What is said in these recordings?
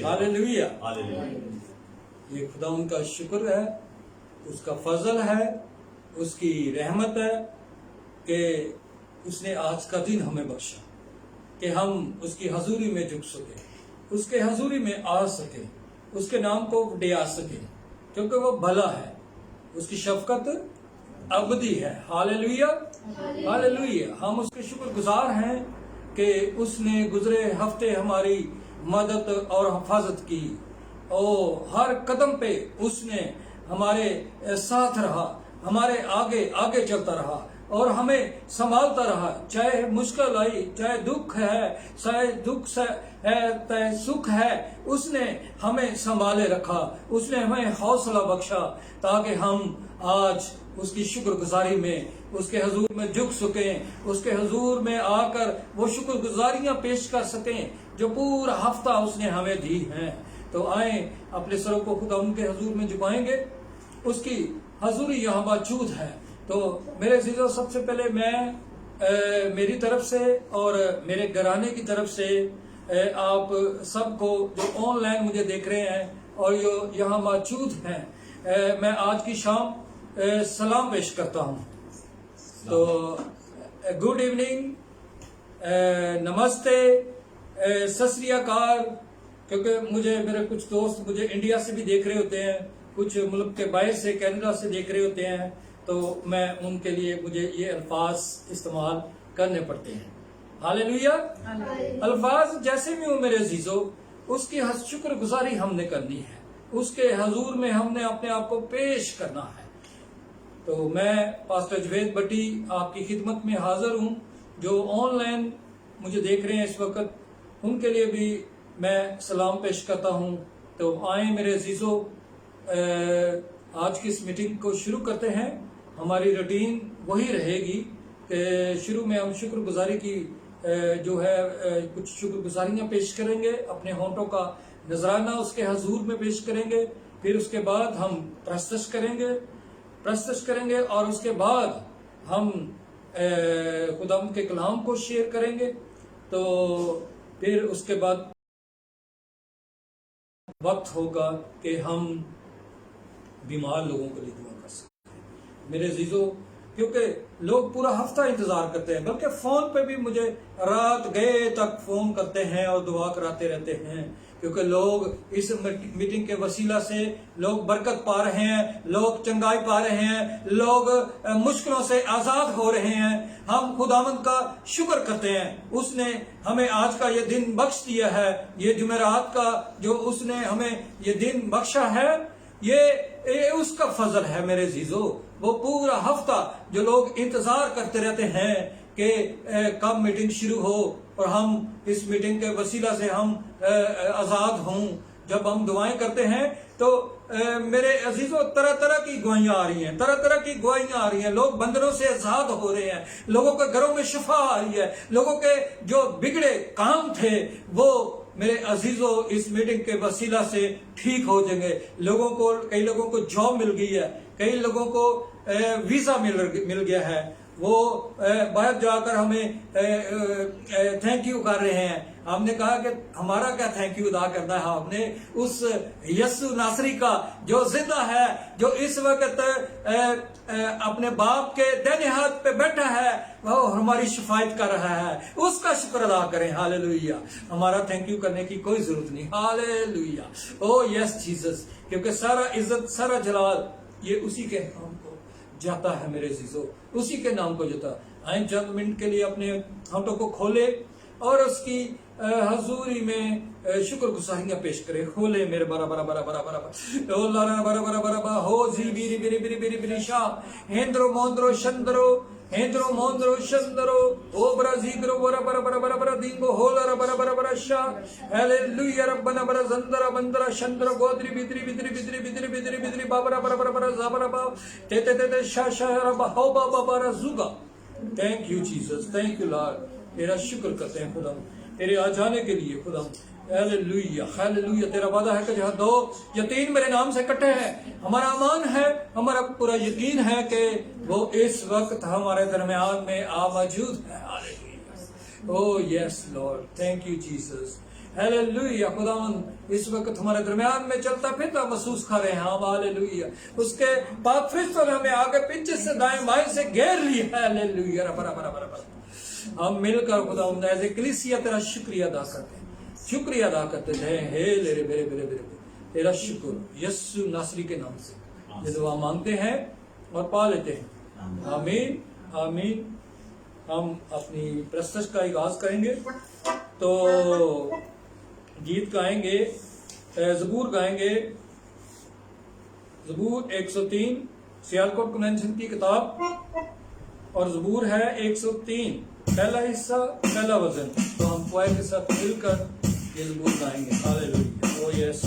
Hallelujah. ये खुदा उनका शुक्र है, उसका फजल है, उसकी रहमत है कि उसने आज का दिन हमें बख्शा कि हम उसकी हजूरी में झुक सके, उसके हजूरी में आ सके, उसके नाम को डिया सके, क्योंकि वो भला है, उसकी शफकत अबदी है। Hallelujah hallelujah. हम उसके शुक्रगुजार हैं कि उसने गुजरे हफ्ते हमारी मदद और हिफाजत की, और हर कदम पे उसने हमारे साथ रहा, हमारे आगे आगे चलता रहा और हमें संभालता रहा। चाहे मुश्किल आई, चाहे दुख है, चाहे दुख से है, चाहे सुख है, उसने हमें संभाले रखा, उसने हमें हौसला बख्शा ताकि हम आज उसकी शुक्रगुजारी में उसके हजूर में झुक सकें, उसके हजूर में आकर वो शुक्रगुजारियां पेश कर सकें जो पूरा हफ्ता उसने हमें दी हैं। तो आए अपने सरों को खुदा उनके हजूर में झुकाएंगे, उसकी हजूरी यहाँ मौजूद है। तो मेरे अज़ीज़ों, सबसे पहले मैं मेरी तरफ से और मेरे घराने की तरफ से आप सबको जो ऑनलाइन मुझे देख रहे हैं और जो यहाँ मौजूद हैं, मैं आज की शाम सलाम पेश करता हूँ। तो गुड इवनिंग, नमस्ते, सत श्री अकाल, क्योंकि मुझे मेरे कुछ दोस्त मुझे इंडिया से भी देख रहे होते हैं, कुछ मुल्क के बाहर से, कनाडा से देख रहे होते हैं, तो मैं उनके लिए मुझे ये अल्फाज इस्तेमाल करने पड़ते हैं। हालेलुया। अल्फाज जैसे भी हो मेरे अजीजों, उसकी शुक्रगुजारी हमने करनी है, उसके हजूर में हमने अपने आप को पेश करना है। तो मैं पास्टर जवेद भट्टी आपकी खिदमत में हाजिर हूँ। जो ऑनलाइन मुझे देख रहे हैं इस वक्त, उनके लिए भी मैं सलाम पेश करता हूँ। तो आए मेरे अजीजों, आज की इस मीटिंग को शुरू करते हैं। हमारी रूटीन वही रहेगी कि शुरू में हम शुक्रगुजारी की जो है कुछ शुक्रगुजारियाँ पेश करेंगे, अपने होंठों का नजराना उसके हजूर में पेश करेंगे, फिर उसके बाद हम प्रस्तश करेंगे और उसके बाद हम खुदा के कलाम को शेयर करेंगे। तो फिर उसके बाद वक्त होगा कि हम बीमार लोगों के लिए दुआ कर सकते हैं। मेरे अजीजों, क्योंकि लोग पूरा हफ्ता इंतजार करते हैं, बल्कि फोन पे भी मुझे रात गए तक फोन करते हैं और दुआ कराते रहते हैं, क्योंकि लोग इस मीटिंग के वसीला से लोग बरकत पा रहे हैं, लोग चंगाई पा रहे हैं, लोग मुश्किलों से आजाद हो रहे हैं। हम खुदावंद का शुक्र करते हैं, उसने हमें आज का ये दिन बख्श दिया है, ये जुमेरात का जो उसने हमें ये दिन बख्शा है, ये उसका फजल है मेरे अजीजों। वो पूरा हफ्ता जो लोग इंतजार करते रहते हैं कि कब मीटिंग शुरू हो और हम इस मीटिंग के वसीला से हम आजाद हों। जब हम दुआएं करते हैं तो मेरे अजीजों, तरह तरह की दुआएं आ रही हैं, तरह तरह की दुआएं आ रही हैं। लोग बंधनों से आजाद हो रहे हैं, लोगों के घरों में शिफा आ रही है, लोगों के जो बिगड़े काम थे वो मेरे अजीजों इस मीटिंग के वसीला से ठीक हो जाएंगे। कई लोगों को जॉब मिल गई है, कई लोगों को वीजा मिल गया है, वो बाहर जाकर हमें थैंक यू कर रहे हैं। हमने कहा कि हमारा क्या थैंक यू अदा करना है, हमने उस यस्सु नासरी का जो जिंदा है, जो इस वक्त अपने बाप के दाहिने हाथ पे बैठा है, वो हमारी शिफायत कर रहा है, उसका शुक्र अदा करें। हालेलुया। हमारा थैंक यू करने की कोई जरूरत नहीं। हालेलुया। ओ यस जीसस, क्योंकि सारा इज्जत, सारा जलाल ये उसी के नाम को जाता है मेरे अजीजों, उसी के नाम को जाता। आए चंद मिनट के लिए अपने हाथों को खोले और उसकी हजूरी में शुक्रगुजारियां पेश करें। खोले मेरे बरा बरा बरा बरा बरा बरा बरा बरा हो जी बिरी बिरी बिरी बिरी बिरी शाह हेंद्रो मोंद्रो शंद्रो हेंद्रो मोंद्रो शंद्रो ओ बरा जीग्रो बरा बरा बरा बरा बरा दिंगो होला बरा बरा बरा शाह हालेलुया रब्बना बरा जंदरा बंदरा शंद्रो गोद्री बिद्री बिद्री बिद्री बिद्री बिद्री बिद्री बाबरा बरा बरा बरा जाबरा बा ते ते ते शाह शाह रब हो बाबा बरा जुगा। Thank you Jesus, thank you Lord. तेरा शुक्र करते हैं खुदा तेरे आ जाने के लिए। खुदा हालेलुया हालेलुया। तेरा वादा है कि जहाँ 2 या 3 मेरे नाम से इकट्ठे हैं, हमारा अमान है, हमारा पूरा यकीन है कि वो इस वक्त हमारे दरमियान में आ मौजूद है। Hallelujah. Oh yes Lord, thank you Jesus. Hallelujah. खुदावन इस वक्त हमारे दरमियान में चलता फिरता महसूस कर रहे हैं हम, हालेलुया। उसके पाक फरिश्तों ने हमें आगे पीछे से दाएं बाएं से घेर लिया, हालेलुया। हम मिलकर खुदावन एज ए कलीसिया तेरा शुक्रिया अदा करते हैं, शुक्रिया अदा करते हैं। हे मेरे मेरे मेरे मेरे तेरा शुक्र यीशु नासरी के नाम से ये दुआ मांगते हैं और पा लेते हैं, आमीन आमीन। हम अपनी प्रस्तुति का आगाज करेंगे तो गीत गाएंगे, ज़बूर गाएंगे, ज़बूर 103 सियालकोट कन्वेंशन की किताब और ज़बूर है 103 पहला हिस्सा पहला वजन। तो हम क्वायर के साथ मिलकर ये ज़बूर गाएंगे, hallelujah. Oh yes.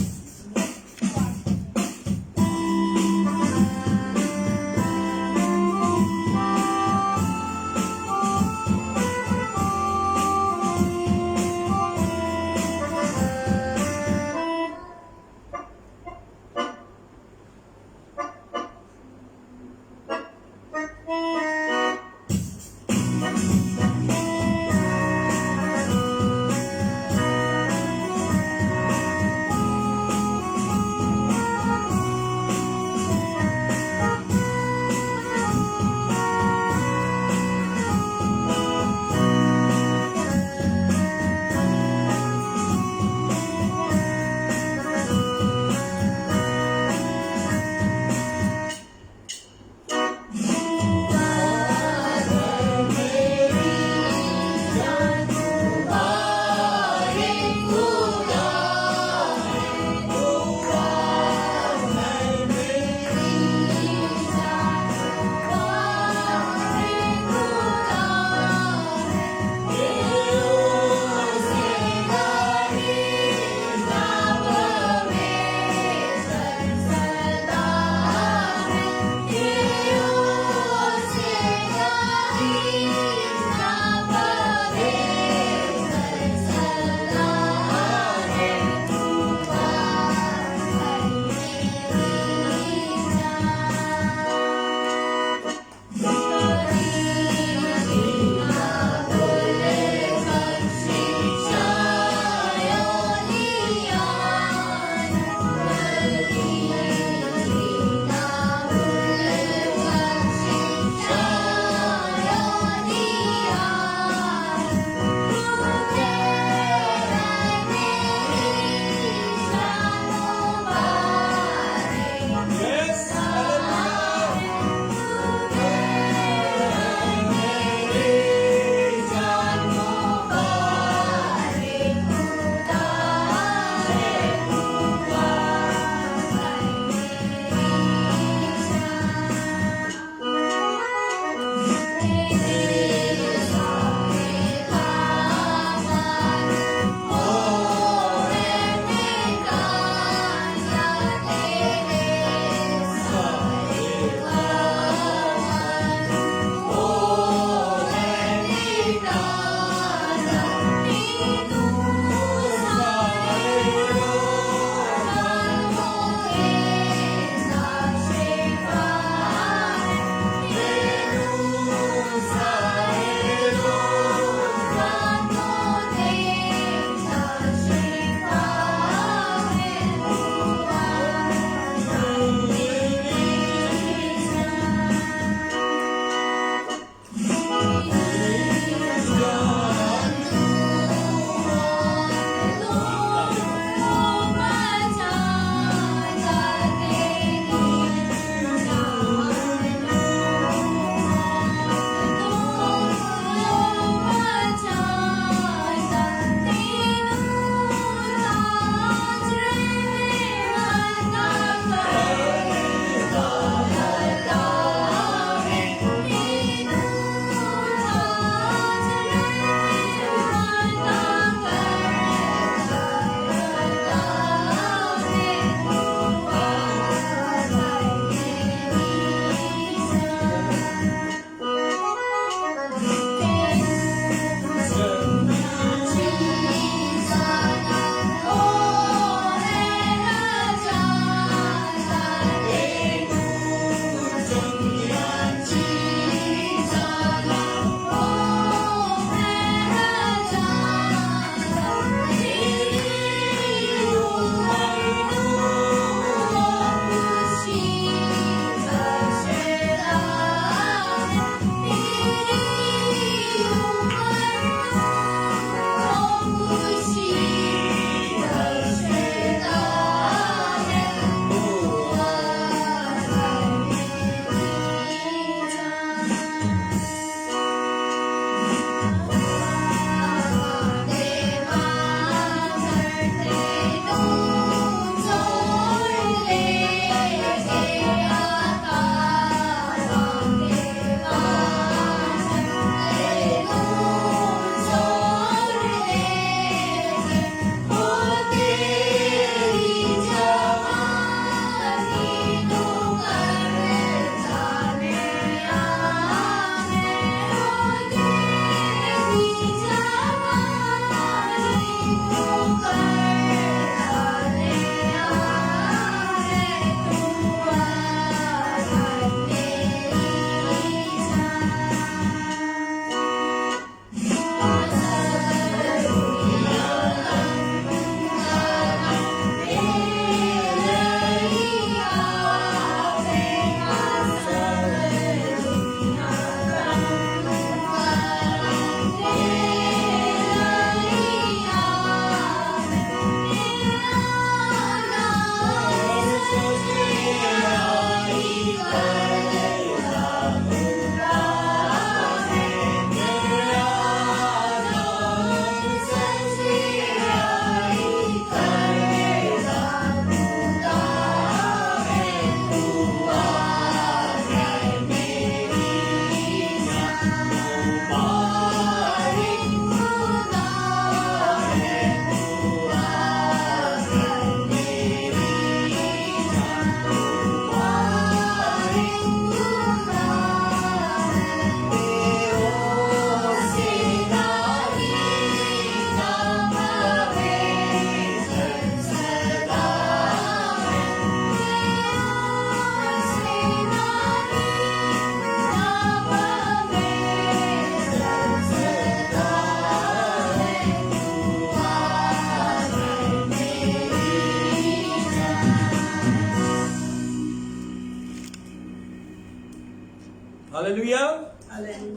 Hallelujah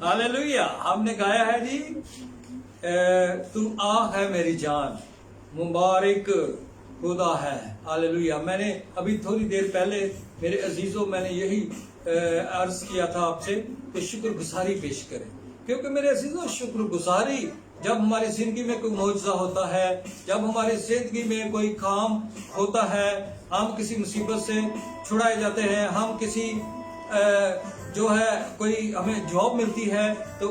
hallelujah. हमने गाया है जी तुम आह है मेरी जान, मुबारक खुदा है। हालेलुया। मैंने अभी थोड़ी देर पहले मेरे अजीजों मैंने यही अर्ज किया था आपसे कि शुक्रगुजारी पेश करें, क्योंकि मेरे अजीजों शुक्रगुजारी जब हमारी जिंदगी में कोई मौजज़ा होता है, जब हमारी जिंदगी में कोई काम होता है, हम किसी मुसीबत से छुड़ाए जाते हैं, हम किसी जो है कोई हमें जॉब मिलती है, तो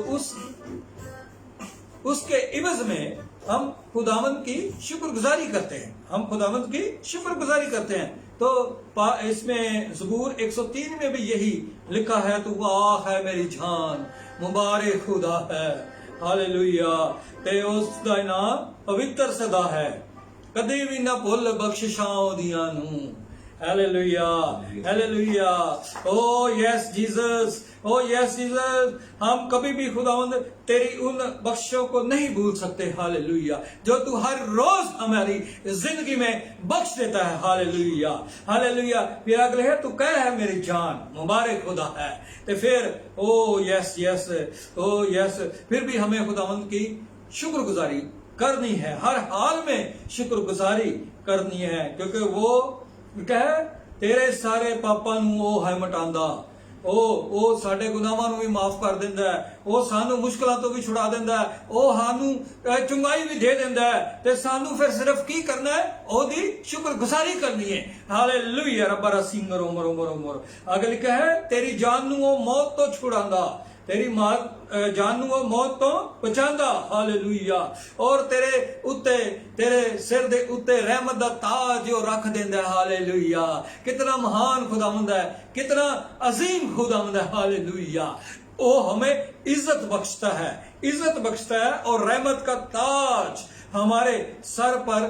उसके इवज में हम खुदावंद की शुक्रगुजारी करते हैं, हम खुदावंद की शुक्रगुजारी करते हैं। तो इसमें ज़बूर 103 में भी यही लिखा है, तू आह है मेरी जान, मुबारक खुदा है। हालेलुया। ते उस दा नाम पवित्र सदा है, कदी भी ना भुल बख्शिशां दियां नूं। Hallelujah hallelujah. Oh yes Jesus, ओ यस जीसस। हम कभी भी खुदावंद तेरी उन बख्शों को नहीं भूल सकते। हालेलुया। जो तू हर रोज हमारी जिंदगी में बख्श देता है। Hallelujah hallelujah. फिर अगले है तू कह है मेरी जान, मुबारक खुदा है। तो फिर ओ यस यस, ओ यस। फिर भी हमें खुदावंद की शुक्रगुजारी करनी है, हर हाल में शुक्रगुजारी करनी है, क्योंकि वो कहे तेरे सारे पापां नूं ओ है मटांदा, ओ साडे गुनाहां नूं भी माफ कर दिंदा है, ओ सानू मुश्किलां तो भी छुड़ा दिंदा है, ओ सानू चंगाई भी दे दिंदा है। ते सानू फिर सिर्फ की करना है, ओदी शुक्रगुजारी करनी है। हालेलुया। रब्बा रसीम मरो मरो मरो मरो। आगे लिखा है तेरी जान नूं ओ मौत तो छुड़ांदा, तेरी जान नूं मौत तो बचांदा। हालेलुया। और तेरे उत्ते, तेरे सिर दे उत्ते रहमत दा ताज जो रख देंदा है। हालेलुया। कितना महान खुदावंद है, कितना अजीम खुदावंद है। हालेलुया। वो हमें इज्जत बख्शता है, इज्जत बख्शता है, और रहमत का ताज हमारे सर पर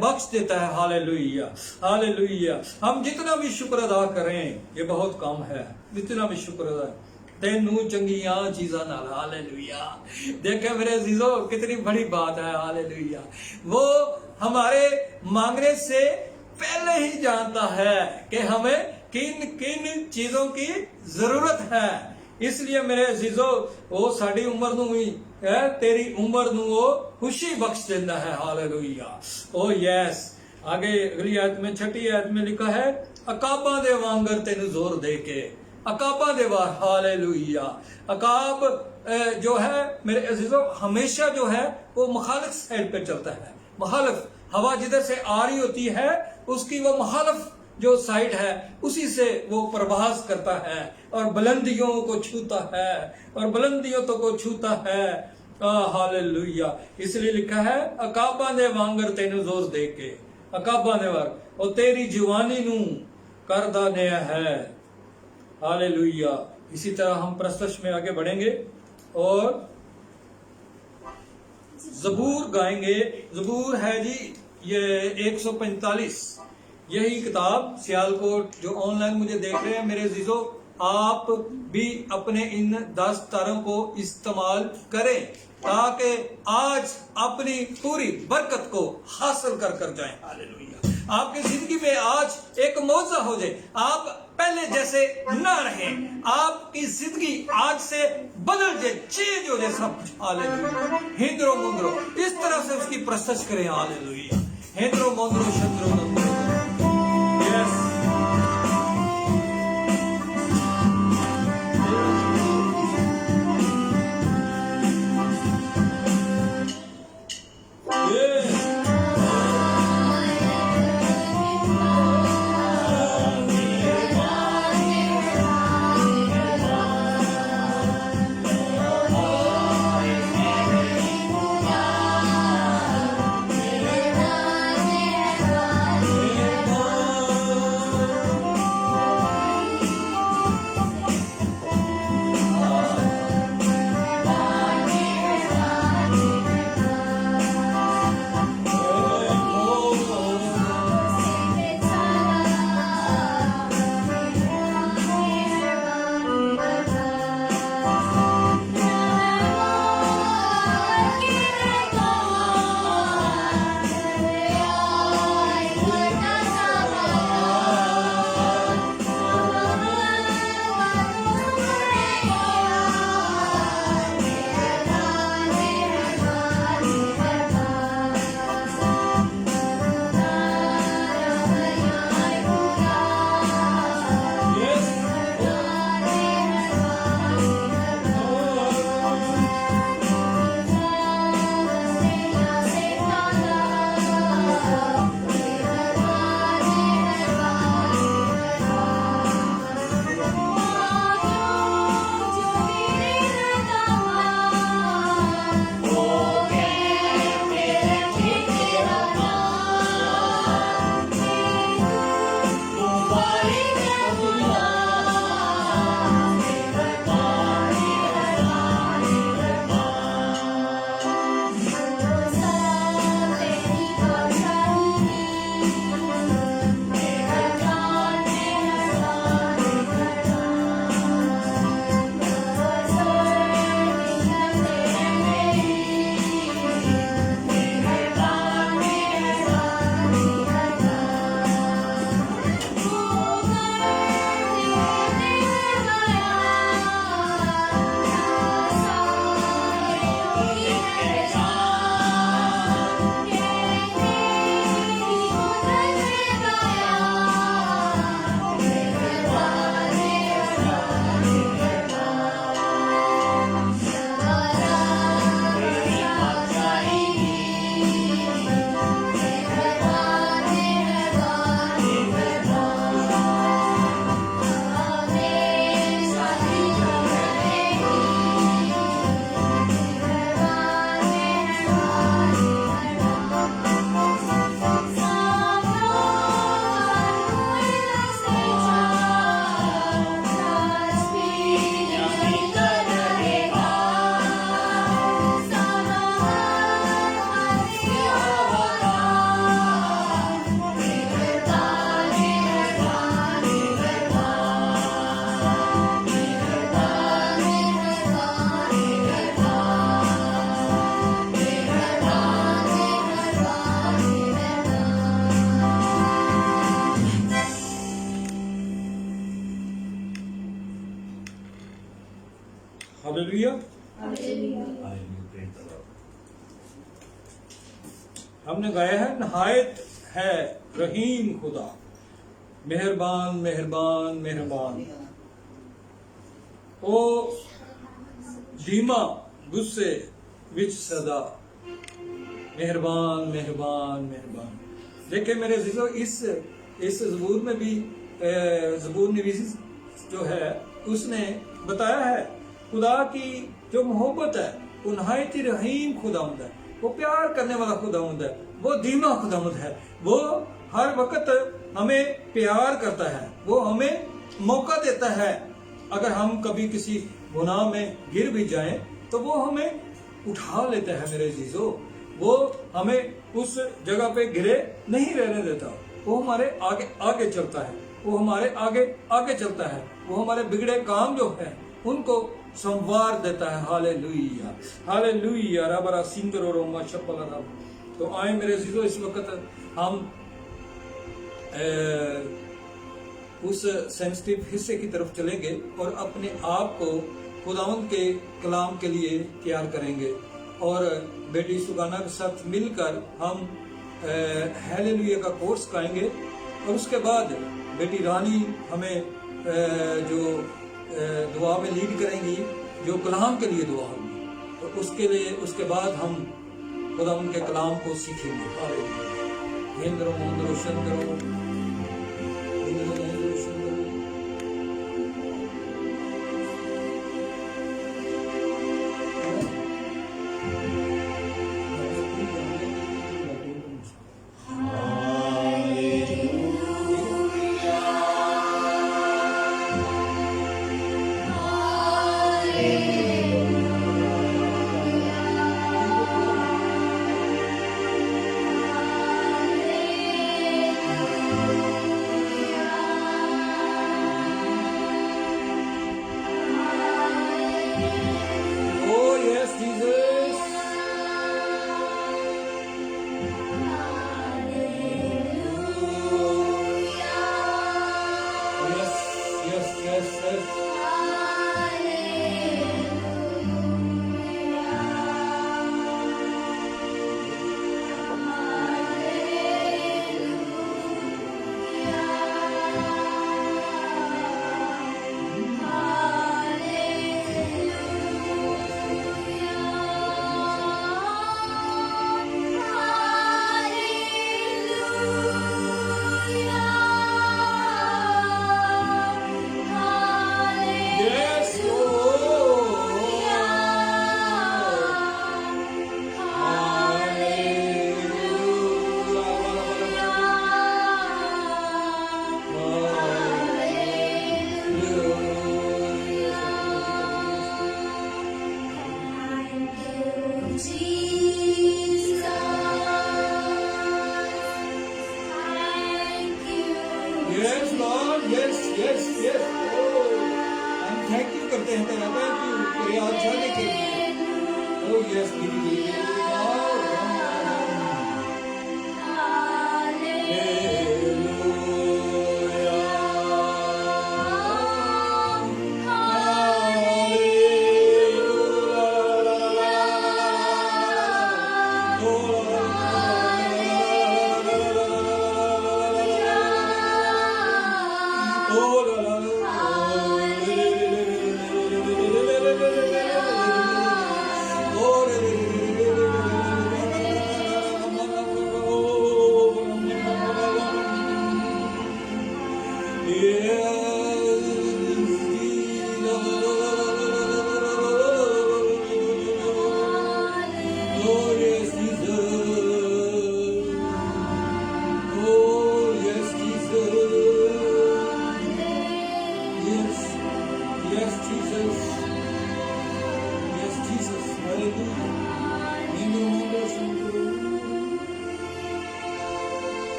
बख्श देता है। Hallelujah hallelujah. हम जितना भी शुक्र अदा करें ये बहुत कम है, जितना भी शुक्र अदा तेनू चंगियां चीज़ां नाल। हालेलुया। देखे मेरे अजीजों कितनी बड़ी बात है। हालेलुया। वो हमारे मांगने से पहले ही जानता है कि हमें किन किन चीजों की जरूरत है। इसलिए मेरे अजीजों वो साड़ी उम्र नूं ही तेरी उम्र नूं वो खुशी बख्श देता है। हालेलुया। Oh yes. आगे अगली आयत में, छठी आयत में लिखा है अकाबा दे वांगर तेनू जोर दे के, अकाबा दे वार। हालेलुया। अकाब जो है मेरे अजीजों हमेशा जो है वो मुखालिफ साइड पे चलता है। मुखालिफ हवा जिधर से आ रही होती है उसकी वो मुखालिफ जो साइड है उसी से वो प्रवास करता है और बुलंदियों को छूता है, और बुलंदियों तो को छूता है। हालेलुया। इसलिए लिखा है अकाबा दे वांगर तेनू जोर दे के, अकाबा दे वार और तेरी जवानी नू करदा नया है। हालेलुया। इसी तरह हम प्रस्तुत में आगे बढ़ेंगे और ज़बूर गाएंगे। ज़बूर है जी ये 145। यही किताब सियालकोट जो ऑनलाइन मुझे देख रहे हैं मेरे अजीजों, आप भी अपने इन 10 तारों को इस्तेमाल करें ताकि आज अपनी पूरी बरकत को हासिल कर कर जाएं। हालेलुया। आपकी जिंदगी में आज एक मौजा हो जाए, आप पहले जैसे ना रहें, आपकी जिंदगी आज से बदल जाए, चेंज हो जाए सब कुछ। हालेलुया। हिंद्रो मुंद्रो इस तरह से उसकी प्रशंसा करें। हालेलुया। हिंद्रो मुंद्रो शंद्रो नंद्रो। यस। हालेलुया। हमने गाया है, नहायत है रहीम खुदा, मेहरबान मेहरबान मेहरबान। ओ धीमा गुस्से विच सदा, मेहरबान मेहरबान मेहरबान। देखिए मेरे अजीजों, इस ज़बूर में भी ज़बूर नवीसी जो है उसने बताया है खुदा की जो मोहब्बत है वो नहायत ही रहीम खुदावंद है, वो प्यार करने वाला खुदावंद है, वो धीमा खुदावंद है, वो हर वक्त हमें प्यार करता है, वो हमें मौका देता है। अगर हम कभी किसी गुनाह में गिर भी जाएं तो वो हमें उठा लेता है मेरे अजीजों, वो हमें उस जगह पे गिरे नहीं रहने देता, वो हमारे आगे आगे चलता है, वो हमारे आगे आगे चलता है, वो हमारे बिगड़े काम जो है उनको संवार देता है। हालेलुया हालेलुया रबरा सिंदरो रोमा शपला। तो आए मेरे अजीजों, इस वक्त हम उस सेंसिटिव हिस्से की तरफ चलेंगे और अपने आप को खुदावंद के कलाम के लिए तैयार करेंगे और बेटी सुगाना के साथ मिलकर हम हालेलुया का कोर्स गाएंगे और उसके बाद बेटी रानी हमें जो दुआ में लीड करेंगी, जो कलाम के लिए दुआ होगी, तो उसके लिए उसके बाद हम खुदावंद के कलाम को सीखेंगे। हिंदरो मंदरो शंदरो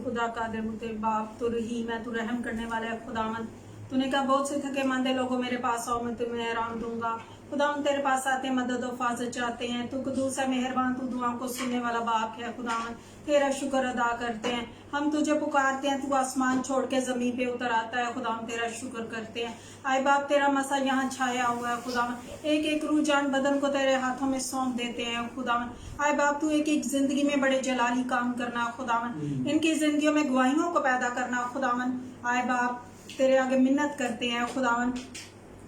खुदा कादिर मुते बाप, तू रहीम है, तू रहम करने वाला है खुदावंद। तूने कहा बहुत से थके मांदे लोगों मेरे पास आओ, मैं तुम्हें आराम दूंगा। खुदा हम तेरे पास आते हैं, मदद और हिफाजत चाहते हैं। तू कुदूस है, मेहरबान, तू दुआओं को सुनने वाला बाप है। खुदा तेरा शुक्र अदा करते हैं, हम तुझे पुकारते हैं, तू आसमान छोड़ के जमीन पे उतर आता है। खुदा हम तेरा शुक्र करते हैं। आए बाप तेरा मसा यहाँ छाया हुआ है। खुदा एक एक रूह जान बदन को तेरे हाथों में सौंप देते हैं। खुदा आए बाप तू एक एक जिंदगी में बड़े जलाली काम करना। खुदा इनकी जिंदगियों में गवाहियों को पैदा करना। खुदा आए बाप तेरे आगे मिन्नत करते हैं खुदावन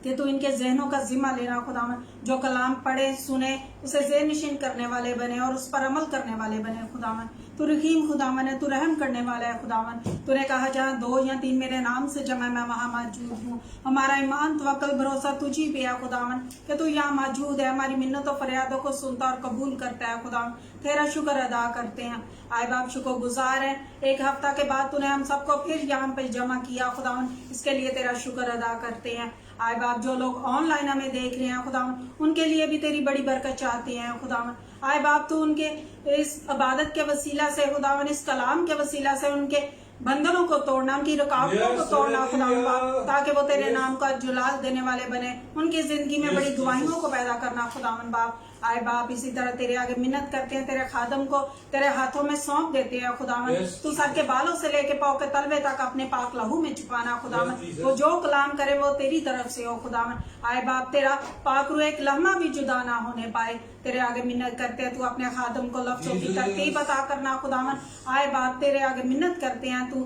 कि तू इनके जहनों का जिम्मा लेना। खुदावन जो कलाम पढ़े सुने उसे ज़हन नशीन करने वाले बने और उस पर अमल करने वाले बने। खुदावन तू रहीम खुदावन है, तू रहम करने वाला है। खुदावन तूने कहा जहाँ 2 या 3 मेरे नाम से जमा मैं वहाँ मौजूद हूँ। हमारा ईमान तवक्कल भरोसा तुझी पे है खुदावन कि तू यहाँ मौजूद है, हमारी मिन्नतों फरियादों को सुनता और कबूल करता है। खुदावन तेरा शुक्र अदा करते हैं। आए बाप शुक्र गुजार है, एक हफ्ता के बाद तूने हम सबको फिर यहाँ पे जमा किया। खुदावन इसके लिए तेरा शुक्र अदा करते हैं। आए बाप जो लोग ऑनलाइन हमें देख रहे हैं खुदावन उनके लिए भी तेरी बड़ी बरकत चाहते हैं। खुदावन आए बाप तू उनके इस इबादत के वसीला से खुदावन इस कलाम के वसीला से उनके बंधनों को तोड़ना, उनकी रुकावटों को तोड़ना खुदावन बाप, ताकि वो तेरे नाम का जुलाल देने वाले बने, उनकी जिंदगी में बड़ी गवाहियों को पैदा करना। खुदावन बाप आए बाप इसी तरह तेरे आगे मिन्नत करते हैं, तेरे खादम को तेरे हाथों में सौंप देते हैं। खुदावन तू सर के बालों से लेके पाँव के तलवे तक अपने पाक लहू में छुपाना। खुदावन वो जो कलाम करे वो तेरी तरफ से हो। खुदावन आए बाप तेरा पाक रू एक लम्हा भी जुदा ना होने पाए। तेरे आगे मिन्नत करते हैं तू अपने खादम को लफ्जों की तरतीब अता करना। खुदावन आए बाप तेरे आगे मिन्नत करते हैं तू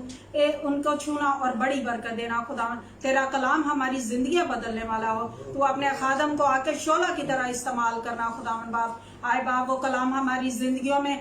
उनको छूना और बड़ी बरकत देना। खुदावन तेरा कलाम हमारी जिंदगी बदलने वाला हो। तू अपने खादम को आके शोला की तरह इस्तेमाल करना। खुदावन बाप आए बाप वो कलाम हमारी जिंदगियों में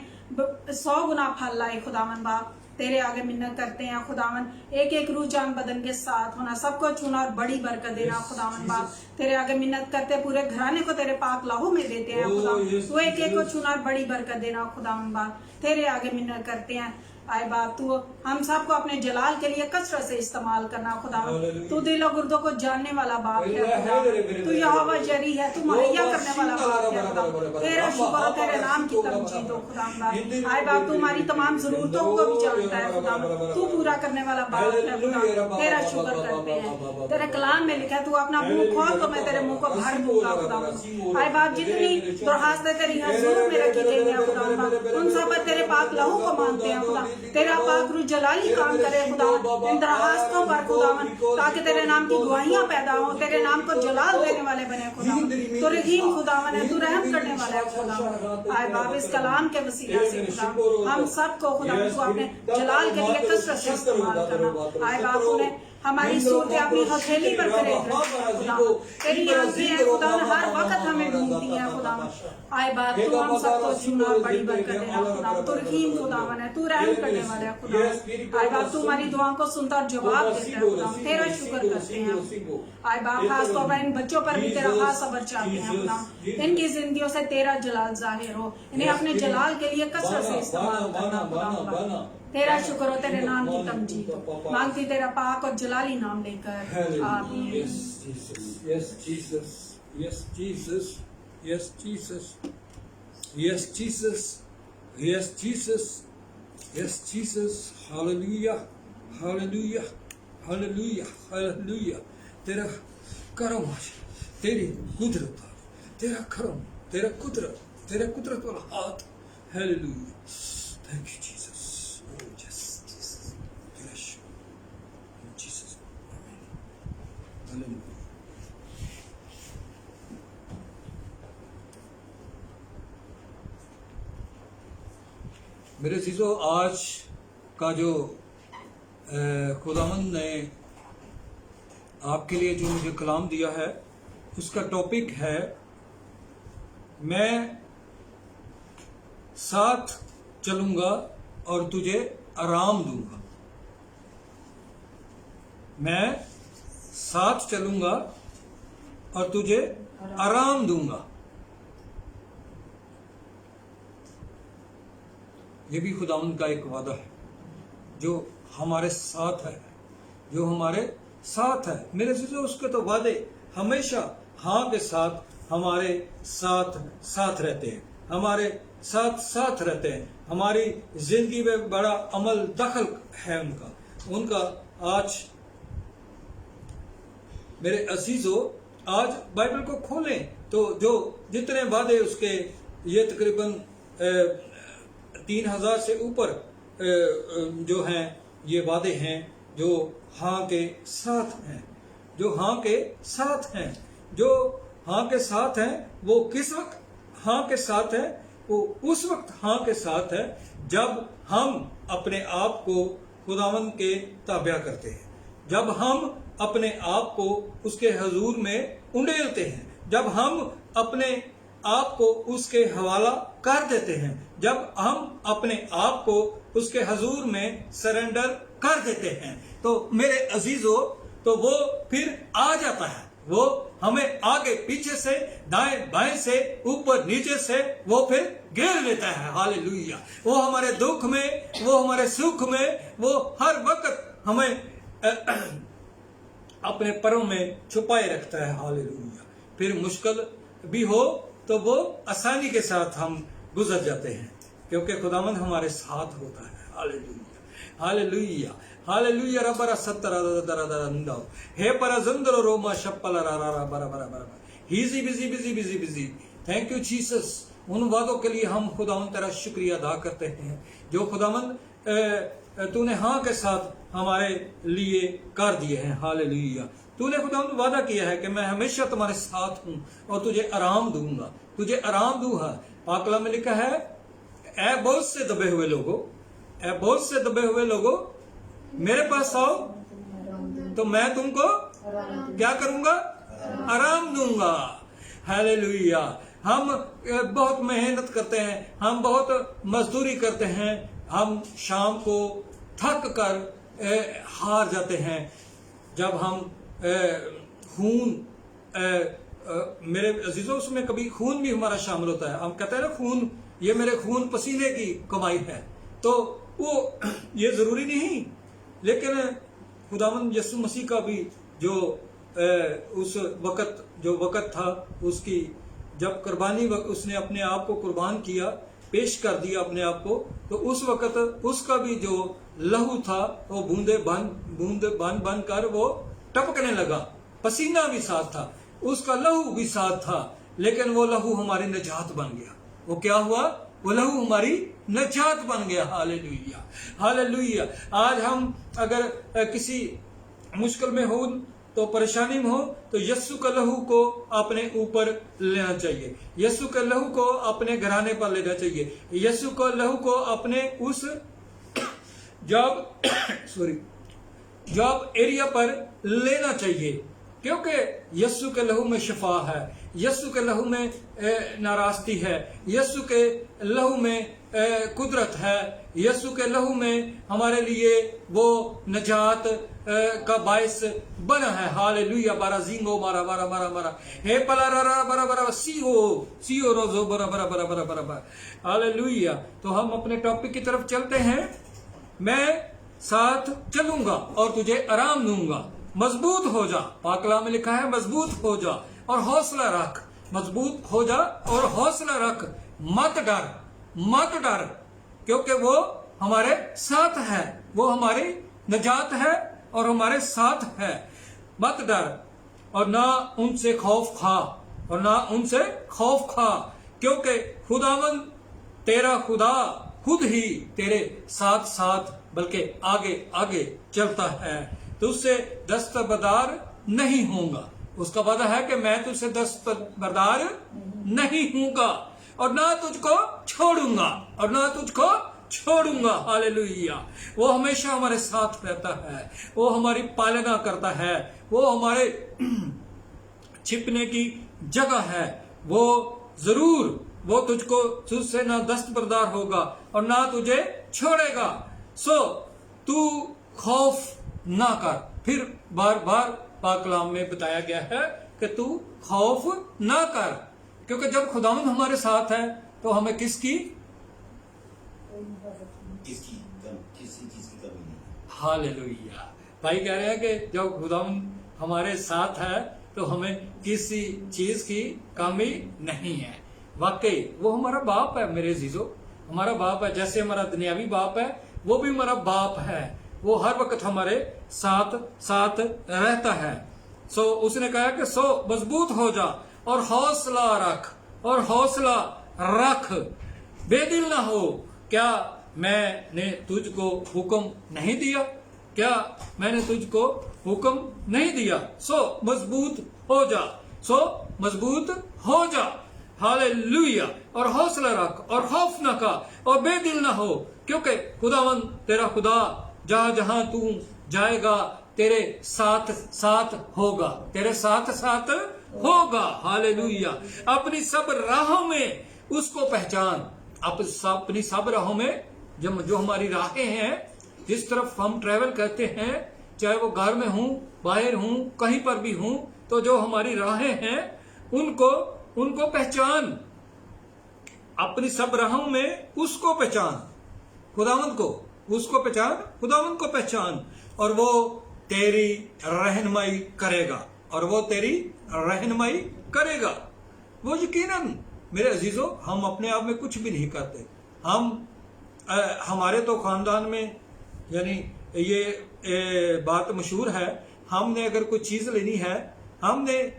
100 गुना फल लाए। खुदावन बाप तेरे आगे मिन्नत करते हैं खुदावन एक एक रूह जान बदन के साथ होना, सबको छूना और बड़ी बरकत देना। खुदावन बाप तेरे आगे मिन्नत करते पूरे घराने को तेरे पाक लहू में देते हैं। खुदावन तू एक एक को छूना और बड़ी बरकत देना। खुदावन बाप तेरे आगे मिन्नत करते हैं। आए बाप तू हम सबको अपने जलाल के लिए कसरत से इस्तेमाल करना। खुदावन तू दिलो गुर्दों को जानने वाला बाप है। तू यहोवा जरी है, तू मुहैया करने वाला बाप है। तेरा शुक्र तेरे नाम की तमजीद हो। खुदावन आए बाप तू हमारी तमाम जरूरतों को भी जानता है। खुदावन तू पूरा करने वाला बाप है। खुदावन तेरा शुक्र करते हैं। तेरे कलाम में लिखा है तू अपना मुंह खोल तो मैं तेरे मुंह को भर दूंगा। खुदावन आए बाप जितनी दरखास्तें तेरी हजूर में रखी गई है खुदावन उन सब पर तेरे पाक लहू को मांगते हैं। खुदा तेरा पाक रूह जलाली काम करे खुदावन इन दरखास्तों पर खुदावन, ताकि तेरे नाम की गवाहियां पैदा हो, तेरे नाम को जलाल देने वाले बने। खुदावन तो रहीम खुदावन है, तू रहम करने वाला है। खुदावन आए बाप इस कलाम के वसीला से खुदावन हम सबको खुदावन को अपने जलाल के लिए कसरत से इस्तेमाल करना। आए बाप तूने हमारी सूरतें अपनी हथेली पर खरीद खुदा तेरी आंखें हैं खुदावन हर वक्त हमें ढूंढती हैं। खुदावन आए बाप तू हम सबको छूना और बड़ी बरकत देना। खुदावन तू रहीम खुदावन है, तू रहम करने वाला है। खुदावन आए बाप तू हमारी दुआओं को सुनता और जवाब देता है। खुदावन तेरा शुक्र करते हैं। आए बाप खास तौर पर इन बच्चों पर भी तेरा खास सब्र चाहते हैं। खुदावन इनकी जिंदगियों से तेरा जलाल जाहिर हो, इन्हें अपने जलाल के लिए कसरत से इस्तेमाल करना। खुदावन तेरा शुक्र हो, तेरे नाम की तमजीद हो, मांगती तेरा पाक और जलाली नाम लेकर आमीन। Yes, Jesus. Yes, Jesus. Yes, Jesus. Yes, Jesus. Yes, Jesus. Yes, Jesus. Hallelujah. Hallelujah. Hallelujah. Hallelujah. तेरा करम तेरी कुदरत, तेरा करम, तेरा कुदरत वाला हाथ। Hallelujah. Thank you, Jesus. मेरे चीज़ों आज का जो खुदावंद ने आपके लिए जो मुझे कलाम दिया है उसका टॉपिक है मैं साथ चलूंगा और तुझे आराम दूंगा। मैं साथ चलूंगा और तुझे आराम दूंगा। ये भी खुदावंद का एक वादा है जो हमारे साथ है, जो हमारे साथ है। मेरे से उसके तो वादे हमेशा हाँ के साथ हमारे साथ रहते हैं, हमारे साथ रहते हैं। हमारी जिंदगी में बड़ा अमल दखल है उनका आज میرے عزیزو آج بائبل کو کھولیں تو جو جتنے وعدے اس کے یہ تقریباً 3000 سے اوپر جو ہیں یہ وعدے ہیں جو ہاں کے ساتھ ہیں، جو ہاں کے ساتھ ہیں، جو ہاں کے ساتھ ہیں۔ وہ کس وقت ہاں کے ساتھ ہے؟ وہ اس وقت ہاں کے ساتھ ہے جب ہم اپنے آپ کو خداوند کے تابع کرتے ہیں، جب ہم اپنے آپ کو اس کے حضور میں انڈیلتے ہیں، جب ہم اپنے آپ کو اس کے حوالہ کر دیتے ہیں، جب ہم اپنے آپ کو اس کے حضور میں سرنڈر کر دیتے ہیں، تو میرے عزیزو تو وہ پھر آ جاتا ہے، وہ ہمیں آگے پیچھے سے دائیں بائیں سے اوپر نیچے سے وہ پھر گھیر لیتا ہے۔ ہاللیلویہ! وہ ہمارے دکھ میں، وہ ہمارے سکھ میں، وہ ہر وقت ہمیں اپنے پروں میں چھپائے رکھتا ہے۔ ہاللیلویہ! پھر مشکل بھی ہو تو وہ آسانی کے ساتھ ہم گزر جاتے ہیں کیونکہ خداوند ہمارے ساتھ ہوتا ہے۔ ہاللیلویہ! ہاللیلویہ! ہاللیلویہ! ربرا سترا درا درا ننداو ہے پر زندر روما شپل را را را برا برا برا ہیزی بزی بزی بزی بزی۔ تھینک یو جیسس، ان وعدوں کے لیے ہم خداوند تیرا شکریہ ادا کرتے ہیں جو خداوند تو نے ہاں کے ساتھ ہمارے لیے کر دیے ہیں۔ ہاللیلویہ! تو نے خداوند وعدہ کیا ہے کہ میں ہمیشہ تمہارے ساتھ ہوں اور تجھے آرام دوں گا، تجھے آرام دوں گا۔ پاک کلام میں لکھا ہے اے بہت سے دبے ہوئے لوگوں، اے بہت سے دبے ہوئے لوگوں میرے پاس آؤ تو میں تم کو کیا کروں گا؟ آرام دوں گا۔ ہاللیلویہ! ہم بہت محنت کرتے ہیں، ہم بہت مزدوری کرتے ہیں، ہم شام کو تھک کر ہار جاتے ہیں جب ہم خون میرے عزیزوں اس میں کبھی خون بھی ہمارا شامل ہوتا ہے۔ ہم کہتے ہیں نا خون، یہ میرے خون پسینے کی کمائی ہے، تو وہ یہ ضروری نہیں، لیکن خداوند یسوع مسیح کا بھی جو اس وقت جو وقت تھا اس کی جب قربانی اس نے اپنے آپ کو قربان کیا، پیش کر دیا اپنے آپ کو، تو اس وقت اس کا بھی جو لہو تھا وہ بوندے بن بن کر وہ ٹپکنے لگا، پسینہ بھی ساتھ تھا، اس کا لہو بھی ساتھ تھا، لیکن وہ لہو ہماری نجات بن گیا۔ وہ کیا ہوا؟ وہ لہو ہماری نجات بن گیا۔ ہاللیلویہ! ہاللیلویہ! آج ہم اگر کسی مشکل میں ہو تو پریشانی میں ہو تو یسوع کا لہو کو اپنے اوپر لینا چاہیے، یسوع کے لہو کو اپنے گھرانے پر لینا چاہیے، یسوع کا لہو کو اپنے اس جاب ایریا پر لینا چاہیے، کیونکہ یسوع کے لہو میں شفا ہے، یسوع کے لہو میں ناراستی ہے، یسوع کے لہو میں قدرت ہے، یسوع کے لہو میں ہمارے لیے وہ نجات کا باعث بنا ہے۔ ہاللیلویہ! بارا زینگو مارا بارا بارا بارا ہے پلا را را برا برا سیو روزو برا برا برا برا برا برا۔ ہاللیلویہ! تو ہم اپنے ٹاپک کی طرف چلتے ہیں۔ میں ساتھ چلوں گا اور تجھے آرام دوں گا، مضبوط ہو جا۔ پاک کلام میں لکھا ہے مضبوط ہو جا اور حوصلہ رکھ، مضبوط ہو جا اور حوصلہ رکھ، مت ڈر، مت ڈر، کیونکہ وہ ہمارے ساتھ ہے، وہ ہماری نجات ہے اور ہمارے ساتھ ہے۔ مت ڈر اور نہ ان سے خوف کھا، اور نہ ان سے خوف کھا، کیونکہ خداوند تیرا خدا خود ہی تیرے ساتھ ساتھ بلکہ آگے آگے چلتا ہے، تو اس سے دستبردار نہیں ہوں گا۔ اس کا وعدہ ہے کہ میں تجھ سے دستبردار نہیں ہوں گا اور نہ تجھ کو چھوڑوں گا، اور نہ تجھ کو چھوڑوں گا۔ ہاللیلویہ! وہ ہمیشہ ہمارے ساتھ رہتا ہے، وہ ہماری پالنا کرتا ہے، وہ ہمارے چھپنے کی جگہ ہے، وہ ضرور وہ تجھ سے نہ دستبردار ہوگا اور نہ تجھے چھوڑے گا۔ سو تو خوف نہ کر۔ پھر بار بار پاک کلام میں بتایا گیا ہے کہ تو خوف نہ کر، کیونکہ جب خداوند ہمارے ساتھ ہے تو ہمیں کسی چیز کی کمی نہیں۔ ہاللیلویہ! بھائی کہہ رہے ہیں کہ جب خداوند ہمارے ساتھ ہے تو ہمیں کسی چیز کی کمی نہیں ہے۔ واقعی وہ ہمارا باپ ہے میرے عزیزو، ہمارا باپ ہے، جیسے ہمارا دنیاوی باپ ہے وہ بھی ہمارا باپ ہے، وہ ہر وقت ہمارے ساتھ ساتھ رہتا ہے۔ सो उसने कहा कि सो मजबूत हो जा और हौसला रख, बेदिल ना हो। क्या मैंने तुझको हुक्म नहीं दिया? क्या मैंने तुझको हुक्म नहीं दिया? सो मजबूत हो जा, हालेलुया। और हौसला रख और खौफ न खा और बेदिल ना हो, क्योंकि खुदावंद तेरा खुदा जहां जहां तू जाएगा तेरे साथ साथ होगा, हालेलुया। अपनी सब राहों में उसको पहचान, अपनी सब राहों में जो हमारी राहें हैं, जिस तरफ हम ट्रेवल करते हैं, चाहे वो घर में हूं, बाहर हूं, कहीं पर भी हूं, तो जो हमारी राहें हैं उनको पहचान, अपनी सब राहों में उसको पहचान, खुदावंद को पहचान, और वो तेरी रहनुमाई करेगा। वो यकीनन मेरे अजीजों, हम अपने आप में कुछ भी नहीं करते। हमारे तो खानदान में यानी ये बात मशहूर है, हमने अगर कोई चीज लेनी है, हमने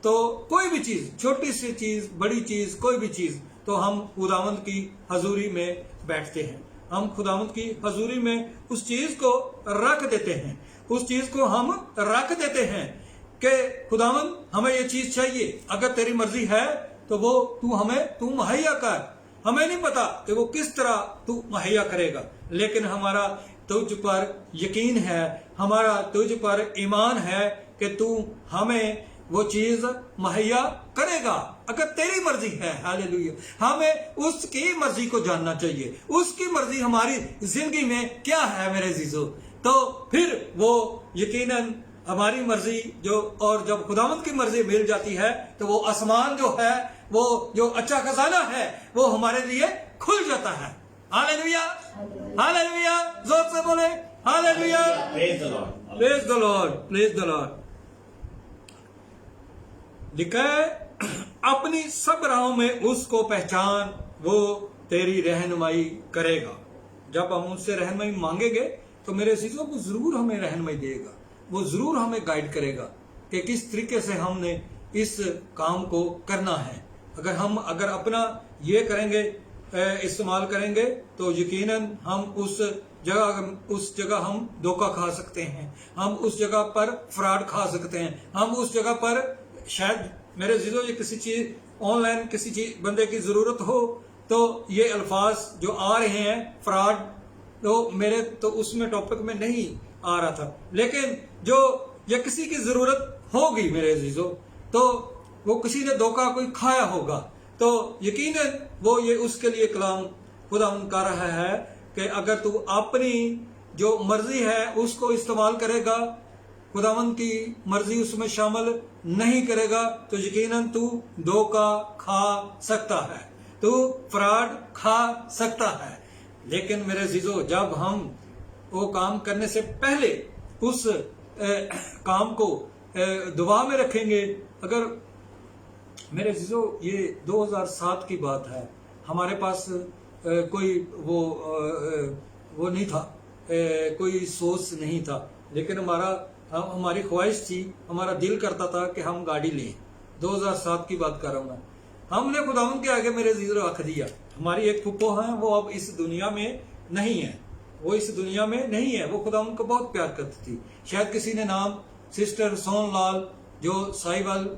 तो कोई भी चीज, छोटी सी चीज, बड़ी चीज, कोई भी चीज, तो हम खुदावंद की हजूरी में बैठते हैं। हम खुदावंद की हजूरी में उस चीज को रख देते हैं कि खुदावंद हमें ये चीज चाहिए, अगर तेरी मर्जी है तो वो तू मुहैया कर। हमें नहीं पता कि वो किस तरह तू मुहैया करेगा, लेकिन हमारा तुझ पर यकीन है, हमारा तुझ पर ईमान है कि तू हमें वो चीज मुहैया करेगा, अगर तेरी मर्जी है। हालेलुया। हमें उसकी मर्जी को जानना चाहिए, उसकी मर्जी हमारी जिंदगी में क्या है मेरे अजीजों, तो फिर वो यकीनन हमारी मर्जी और जब खुदावंद की मर्जी मिल जाती है, तो वो आसमान जो है, वो जो अच्छा खजाना है, वो हमारे लिए खुल जाता है। हालेलुया, हालेलुया, जोर से बोले हालेलुया, प्रेज द लॉर्ड। लिखा है, अपनी सब राहों में उसको पहचान, वो तेरी रहनुमाई करेगा। जब हम उससे रहनुमाई मांगेंगे तो मेरे अजीजों, वो जरूर हमें रहनुमाई देगा, वो जरूर हमें गाइड करेगा कि किस तरीके से हमने इस काम को करना है। अगर अपना ये करेंगे, इस्तेमाल करेंगे, तो यकीनन हम उस जगह हम धोखा खा सकते हैं, हम उस जगह पर फ्रॉड खा सकते हैं, हम उस जगह पर शायद मेरे अजीजों, ये किसी चीज ऑनलाइन किसी चीज बंदे की जरूरत हो, तो ये अल्फाज जो आ रहे हैं फ्रॉड, तो मेरे तो उसमें टॉपिक में नहीं आ रहा था, लेकिन जो ये किसी की जरूरत होगी मेरे अजीजों, तो वो किसी ने धोखा कोई खाया होगा, तो यकीनन वो ये उसके लिए कलाम खुदावंद कर रहा है कि अगर तू अपनी जो मर्जी है उसको इस्तेमाल करेगा, खुदावंद की मर्जी उसमें शामिल नहीं करेगा, तो यकीनन तू धोखा खा सकता है, तू फ्रॉड खा सकता है। लेकिन मेरे अजीजों, जब हम वो काम करने से पहले उस काम को दुआ में रखेंगे, अगर मेरे अजीजों, ये 2007 की बात है, हमारे पास कोई वो नहीं था, कोई सोर्स नहीं था, लेकिन हमारी ख्वाहिश थी, हमारा दिल करता था कि हम गाड़ी लें। 2007 की बात कर रहा हूं मैं। हमने खुदावंद के आगे मेरे अजीजों रख दिया। हमारी एक फुप्पो है, वो अब इस दुनिया में नहीं है, वो खुदावंद को बहुत प्यार करती थी। शायद किसी ने नाम सिस्टर सोनलाल, जो साहिवाल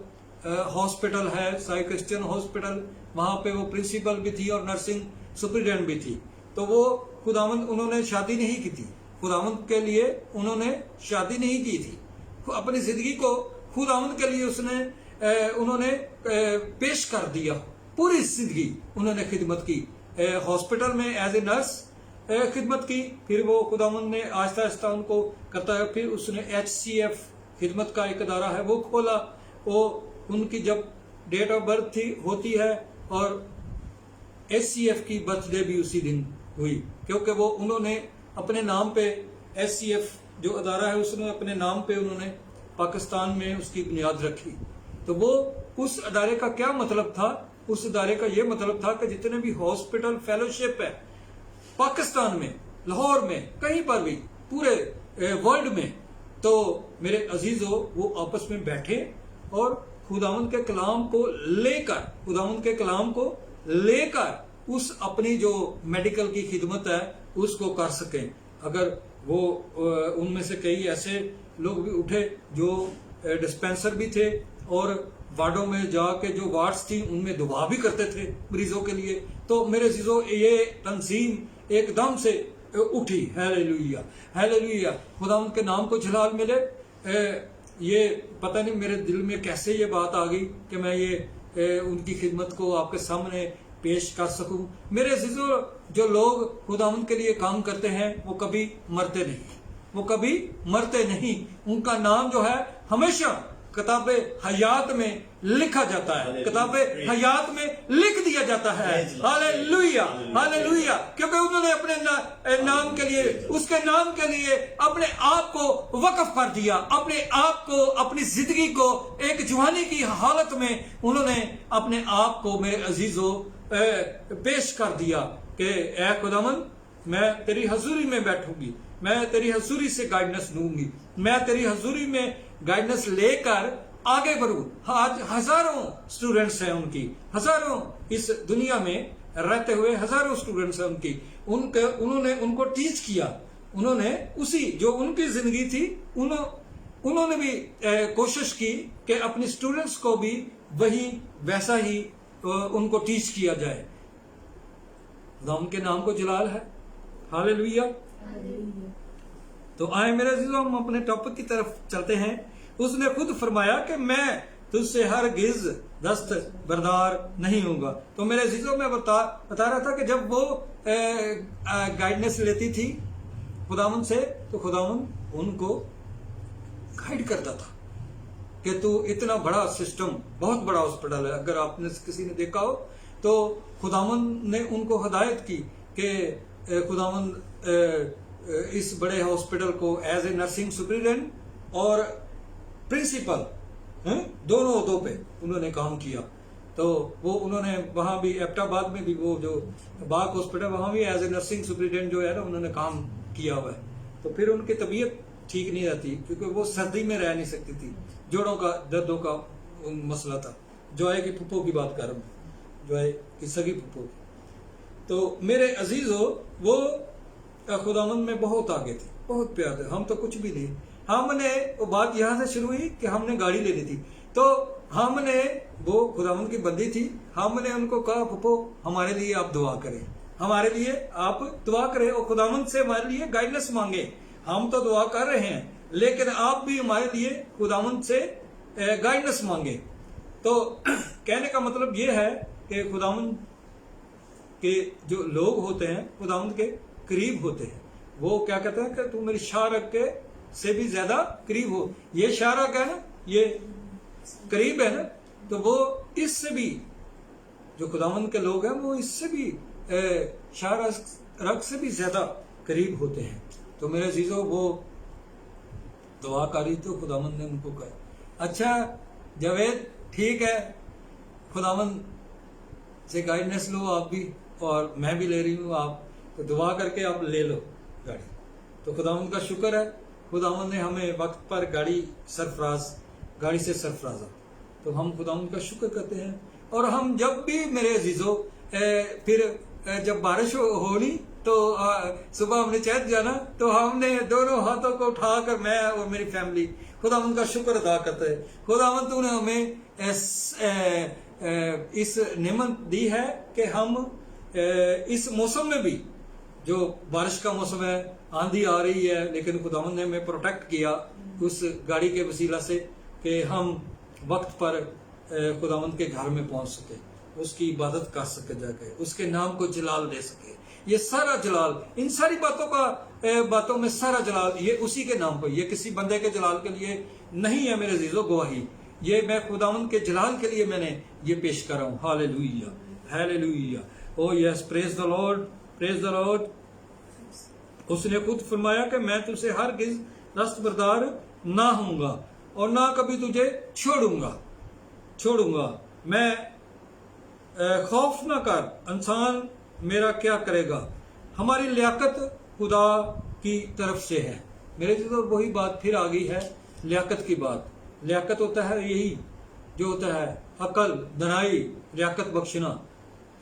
हॉस्पिटल है, साई क्रिश्चियन हॉस्पिटल, वहां पे वो प्रिंसिपल भी थी और नर्सिंग सुपरिटेंडेंट भी थी। तो वो खुदावंद, उन्होंने शादी नहीं की थी, खुदावंद के लिए उन्होंने शादी नहीं की थी, अपनी जिंदगी को खुदावंद के लिए उन्होंने पेश कर दिया। पूरी जिंदगी उन्होंने खिदमत की, हॉस्पिटल में एज ए नर्स खिदमत की, फिर वो खुदावंद ने आहिस्ता आहिस्ता उनको करता है, फिर उसने HCF खिदमत का एक अदारा है वो खोला। वो उनकी जब डेट ऑफ बर्थ होती है, और HCF की बर्थडे भी उसी दिन हुई, क्योंकि वो उन्होंने अपने नाम पे HCF जो अदारा है, उसने अपने नाम पे उन्होंने पाकिस्तान में उसकी बुनियाद रखी। तो वो उस अदारे का क्या मतलब था? उस अदारे का ये मतलब था कि जितने भी हॉस्पिटल फेलोशिप है पाकिस्तान में, लाहौर में, कहीं पर भी, पूरे वर्ल्ड में, تو میرے عزیزو وہ آپس میں بیٹھے اور خداوند کے کلام کو لے کر اس اپنی جو میڈیکل کی خدمت ہے اس کو کر سکیں. اگر وہ ان میں سے کئی ایسے لوگ بھی اٹھے جو ڈسپینسر بھی تھے اور وارڈوں میں جا کے جو وارڈز تھی ان میں دعا بھی کرتے تھے مریضوں کے لیے. تو میرے عزیزو یہ تنظیم ایک دم سے اٹھی. ہیلیلویہ ہیلیلویہ. خداوند کے نام کو جلال ملے. یہ پتہ نہیں میرے دل میں کیسے یہ بات آ گئی کہ میں یہ ان کی خدمت کو آپ کے سامنے پیش کر سکوں. میرے عزیزو جو لوگ خداوند کے لیے کام کرتے ہیں وہ کبھی مرتے نہیں. ان کا نام جو ہے ہمیشہ کتاب حیات میں لکھا جاتا ہے, کتاب حیات میں لکھ دیا جاتا ہے. ہاللیلویہ ہاللیلویہ. کیونکہ انہوں نے اپنے نام کے لیے, اس کے نام کے لیے اپنے آپ کو وقف کر دیا, اپنے آپ کو, اپنی زندگی کو ایک جوانی کی حالت میں انہوں نے اپنے آپ کو میرے عزیزو پیش کر دیا کہ اے خداوند میں تیری حضوری میں بیٹھوں گی, میں تیری حضوری سے گائیڈنس لوں گی, میں تیری حضوری میں گائیڈنس لے کر آگے بڑھوں. آج ہزاروں سٹوڈنٹس ہیں ان کی, ہزاروں اس دنیا میں رہتے ہوئے ہزاروں سٹوڈنٹس ہیں ان کی. انہوں نے ان کو ٹیچ کیا. انہوں نے اسی جو ان کی زندگی تھی انہوں نے بھی کوشش کی کہ اپنی سٹوڈنٹس کو بھی وہی ویسا ہی ان کو ٹیچ کیا جائے. خدا کے نام کو جلال ہے. ہاللیلویہ. تو آئے میرے عزیزو ہم اپنے ٹاپک کی طرف چلتے ہیں. اس نے خود فرمایا کہ میں تجھ سے ہرگز دست بردار نہیں ہوں گا. تو میرے عزیزو میں بتا رہا تھا کہ جب وہ گائیڈنس لیتی تھی خداوند سے تو خداوند ان کو گائیڈ کرتا تھا کہ تو اتنا بڑا سسٹم, بہت بڑا ہاسپٹل ہے. اگر آپ نے کسی نے دیکھا ہو تو خداوند نے ان کو ہدایت کی کہ خداوند اس بڑے ہاسپٹل کو ایز اے نرسنگ سپرنٹینڈنٹ اور پرنسپل دونوں عہدوں پہ انہوں نے کام کیا. تو وہ انہوں نے وہاں بھی ایبٹ آباد میں بھی وہ جو باغ ہاسپٹل وہاں بھی ایز اے نرسنگ سپرنٹینڈنٹ جو ہے نا انہوں نے کام کیا ہوا ہے. تو پھر ان کی طبیعت ٹھیک نہیں رہتی کیونکہ وہ سردی میں رہ نہیں سکتی تھی, جوڑوں کا دردوں کا مسئلہ تھا. جو ہے کہ پھپھو کی بات کر رہا ہوں, جو ہے کہ سگی پھپھو. تو میرے عزیزو وہ خداوند میں بہت آگے تھے, بہت پیار تھے. ہم تو کچھ بھی نہیں. ہم نے وہ بات یہاں سے شروع ہوئی کہ ہم نے گاڑی لینی تھی. تو ہم نے, وہ خداوند کی بندی تھی, ہم نے ان کو کہا پھپھو ہمارے لیے آپ دعا کریں, ہمارے لیے آپ دعا کریں اور خداوند سے ہمارے لیے گائیڈنس مانگیں. ہم تو دعا کر رہے ہیں لیکن آپ بھی ہمارے لیے خداوند سے گائیڈنس مانگیں. تو کہنے کا مطلب یہ ہے کہ خداوند کے جو لوگ ہوتے ہیں خداوند کے قریب ہوتے ہیں. وہ کیا کہتے ہیں کہ تو میری شارک کے سے بھی زیادہ قریب ہو. یہ شارک ہے نا, یہ قریب ہے نا, تو وہ اس سے بھی, جو خداوند کے لوگ ہیں وہ اس سے بھی شارک سے بھی زیادہ قریب ہوتے ہیں. تو میرے عزیزو وہ دعا کری تو خداوند نے ان کو کہا اچھا جاوید ٹھیک ہے, خداوند سے گائیڈنس لو آپ بھی اور میں بھی لے رہی ہوں, آپ تو دعا کر کے آپ لے لو گاڑی. تو خداوند کا شکر ہے, خداوند نے ہمیں وقت پر گاڑی سے سرفرازہ. تو ہم خداوند کا شکر کرتے ہیں. اور ہم جب بھی میرے عزیزو پھر جب بارش ہونی تو صبح ہم نے چہت جانا تو ہم نے دونوں ہاتھوں کو اٹھا کر میں اور میری فیملی خداوند کا شکر ادا کرتے ہیں. خداوند تو نے ہمیں اس نعمت دی ہے کہ ہم اس موسم میں بھی, جو بارش کا موسم ہے, آندھی آ رہی ہے, لیکن خداوند نے ہمیں پروٹیکٹ کیا اس گاڑی کے وسیلہ سے کہ ہم وقت پر خداوند کے گھر میں پہنچ سکے, اس کی عبادت کر سکے, جا کے اس کے نام کو جلال دے سکے. یہ سارا جلال, ان ساری باتوں میں سارا جلال یہ اسی کے نام پر, یہ کسی بندے کے جلال کے لیے نہیں ہے میرے عزیزو گواہی. یہ میں خداوند کے جلال کے لیے میں نے یہ پیش کر رہا ہوں. ہاللیلویہ ہاللیلویہ. او یس, پریز دی لارڈ, پریز دی لارڈ. اس نے خود فرمایا کہ میں تجھ سے ہرگز دستبردار نہ ہوں گا اور نہ کبھی تجھے چھوڑوں گا. میں خوف نہ کر, انسان میرا کیا کرے گا. ہماری لیاقت خدا کی طرف سے ہے, मेरे तो वही बात फिर आ गई है लियाकत की बात। लियाकत होता है यही जो होता है अकल, दनाई, लियाकत बख्शना।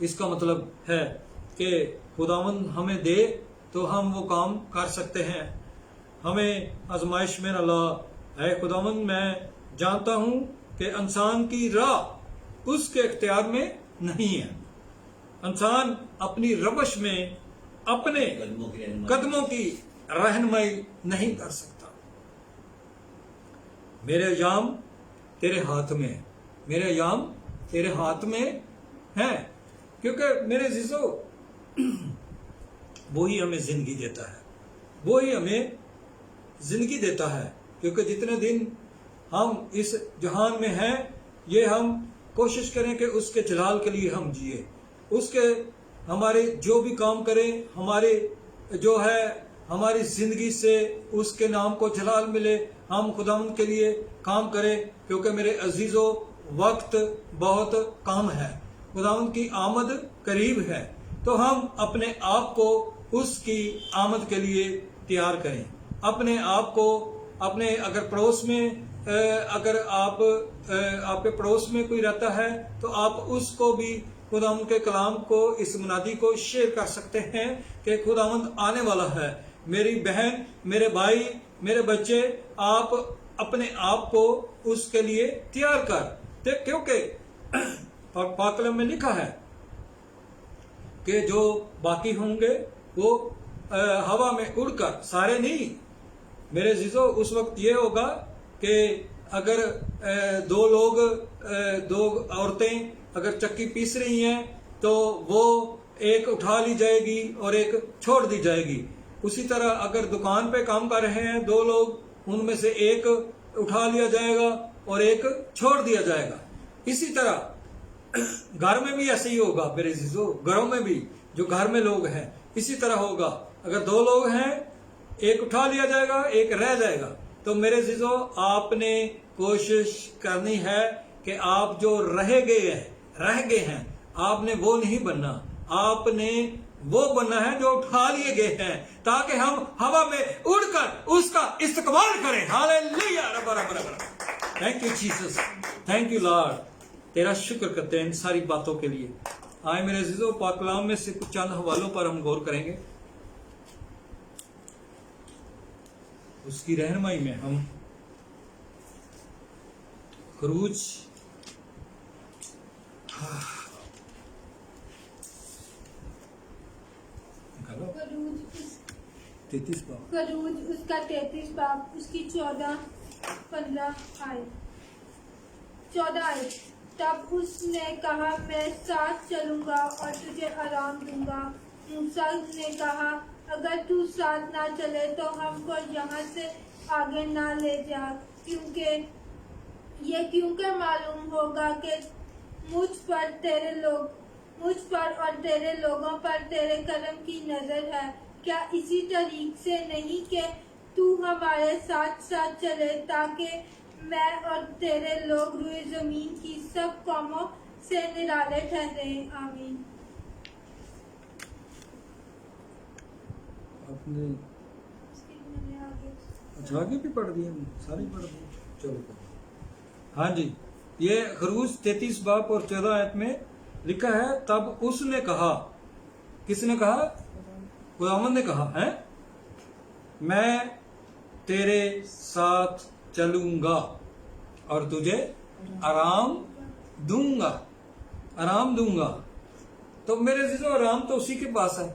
इसका मतलब है कि खुदावंद हमें दे तो हम वो काम कर सकते हैं। हमें आजमाइश में न ला, है खुदावंद मैं जानता हूँ कि इंसान की राह उसके इख्तियार में नहीं है। इंसान अपनी रवश में अपने कदमों की रहनुमाई नहीं कर सकता। मेरे अंजाम तेरे हाथ में है, मेरे अंजाम तेरे हाथ में है, क्योंकि मेरे अजीजों वही हमें जिंदगी देता है, वही हमें जिंदगी देता है। क्योंकि जितने दिन हम इस जहान में हैं, ये हम कोशिश करें कि उसके जलाल के लिए हम जिए, उसके हमारे जो भी काम करें, हमारे जो है हमारी जिंदगी से उसके नाम को जलाल मिले, हम खुदावंद के लिए काम करें। क्योंकि मेरे अजीजों वक्त बहुत कम है, खुदावंद की आमद करीब है, तो हम अपने आप को उसकी आमद के लिए तैयार करें। अपने आप को अपने अगर पड़ोस में अगर आपके पड़ोस में कोई रहता है तो आप उसको भी खुदावंद के कलाम को, इस मुनादी को शेयर कर सकते हैं कि खुदावंद आने वाला है। मेरी बहन, मेरे भाई, मेरे बच्चे, आप अपने आप को उसके लिए तैयार कर, क्योंकि पाक कलम में लिखा है कि जो बाकी होंगे वो हवा में उड़कर, सारे नहीं मेरे अजीजों, उस वक्त ये होगा कि अगर दो औरतें अगर चक्की पीस रही हैं तो वो एक उठा ली जाएगी और एक छोड़ दी जाएगी। उसी तरह अगर दुकान पे काम कर रहे हैं दो लोग, उनमें से एक उठा लिया जाएगा और एक छोड़ दिया जाएगा। इसी तरह घर में भी ऐसे ही होगा मेरे अजीजों, घरों में भी जो घर में लोग हैं इसी तरह होगा। अगर दो लोग हैं, एक उठा लिया जाएगा, एक रह जाएगा। तो मेरे अजीजों आपने कोशिश करनी है कि आप जो रह गए हैं आपने वो नहीं बनना, आपने वो बनना है जो उठा लिए गए हैं, ताकि हम हवा में उड़कर उसका इस्तेमाल करें। Hallelujah, thank you Jesus, thank you Lord. तेरा शुक्र करते हैं इन सारी बातों के लिए। आए मेरे अजीजों, पाक कलाम में से कुछ चंद हवालों पर हम गौर करेंगे। उसकी रहनुमाई में हम खरूज 33 बाब, खरूज उसका 33 बाब उसकी 14-15 आयत। तब उसने कहा मैं साथ चलूंगा और तुझे आराम दूंगा। मूसा ने कहा अगर तू साथ ना चले तो हमको यहाँ से आगे ना ले जा, क्योंकि ये क्योंकि मालूम होगा कि मुझ पर और तेरे लोगों पर तेरे करम की नजर है। क्या इसी तरीक से नहीं कि तू हमारे साथ साथ चले, ताकि मैं और तेरे लोग रुए जमीन की सब कौमों से निराले ठहरे। आमीन। आपने अच्छा आगे भी पढ़ दिए, सारी पढ़ दी, चलो। हाँ जी, ये खरूज 33 बाब और 14 आयत में लिखा है तब उसने कहा, किसने कहा? खुदावंद ने कहा है मैं तेरे साथ चलूंगा और तुझे आराम दूंगा, आराम दूंगा। तो मेरे अजीजों आराम तो उसी के पास है?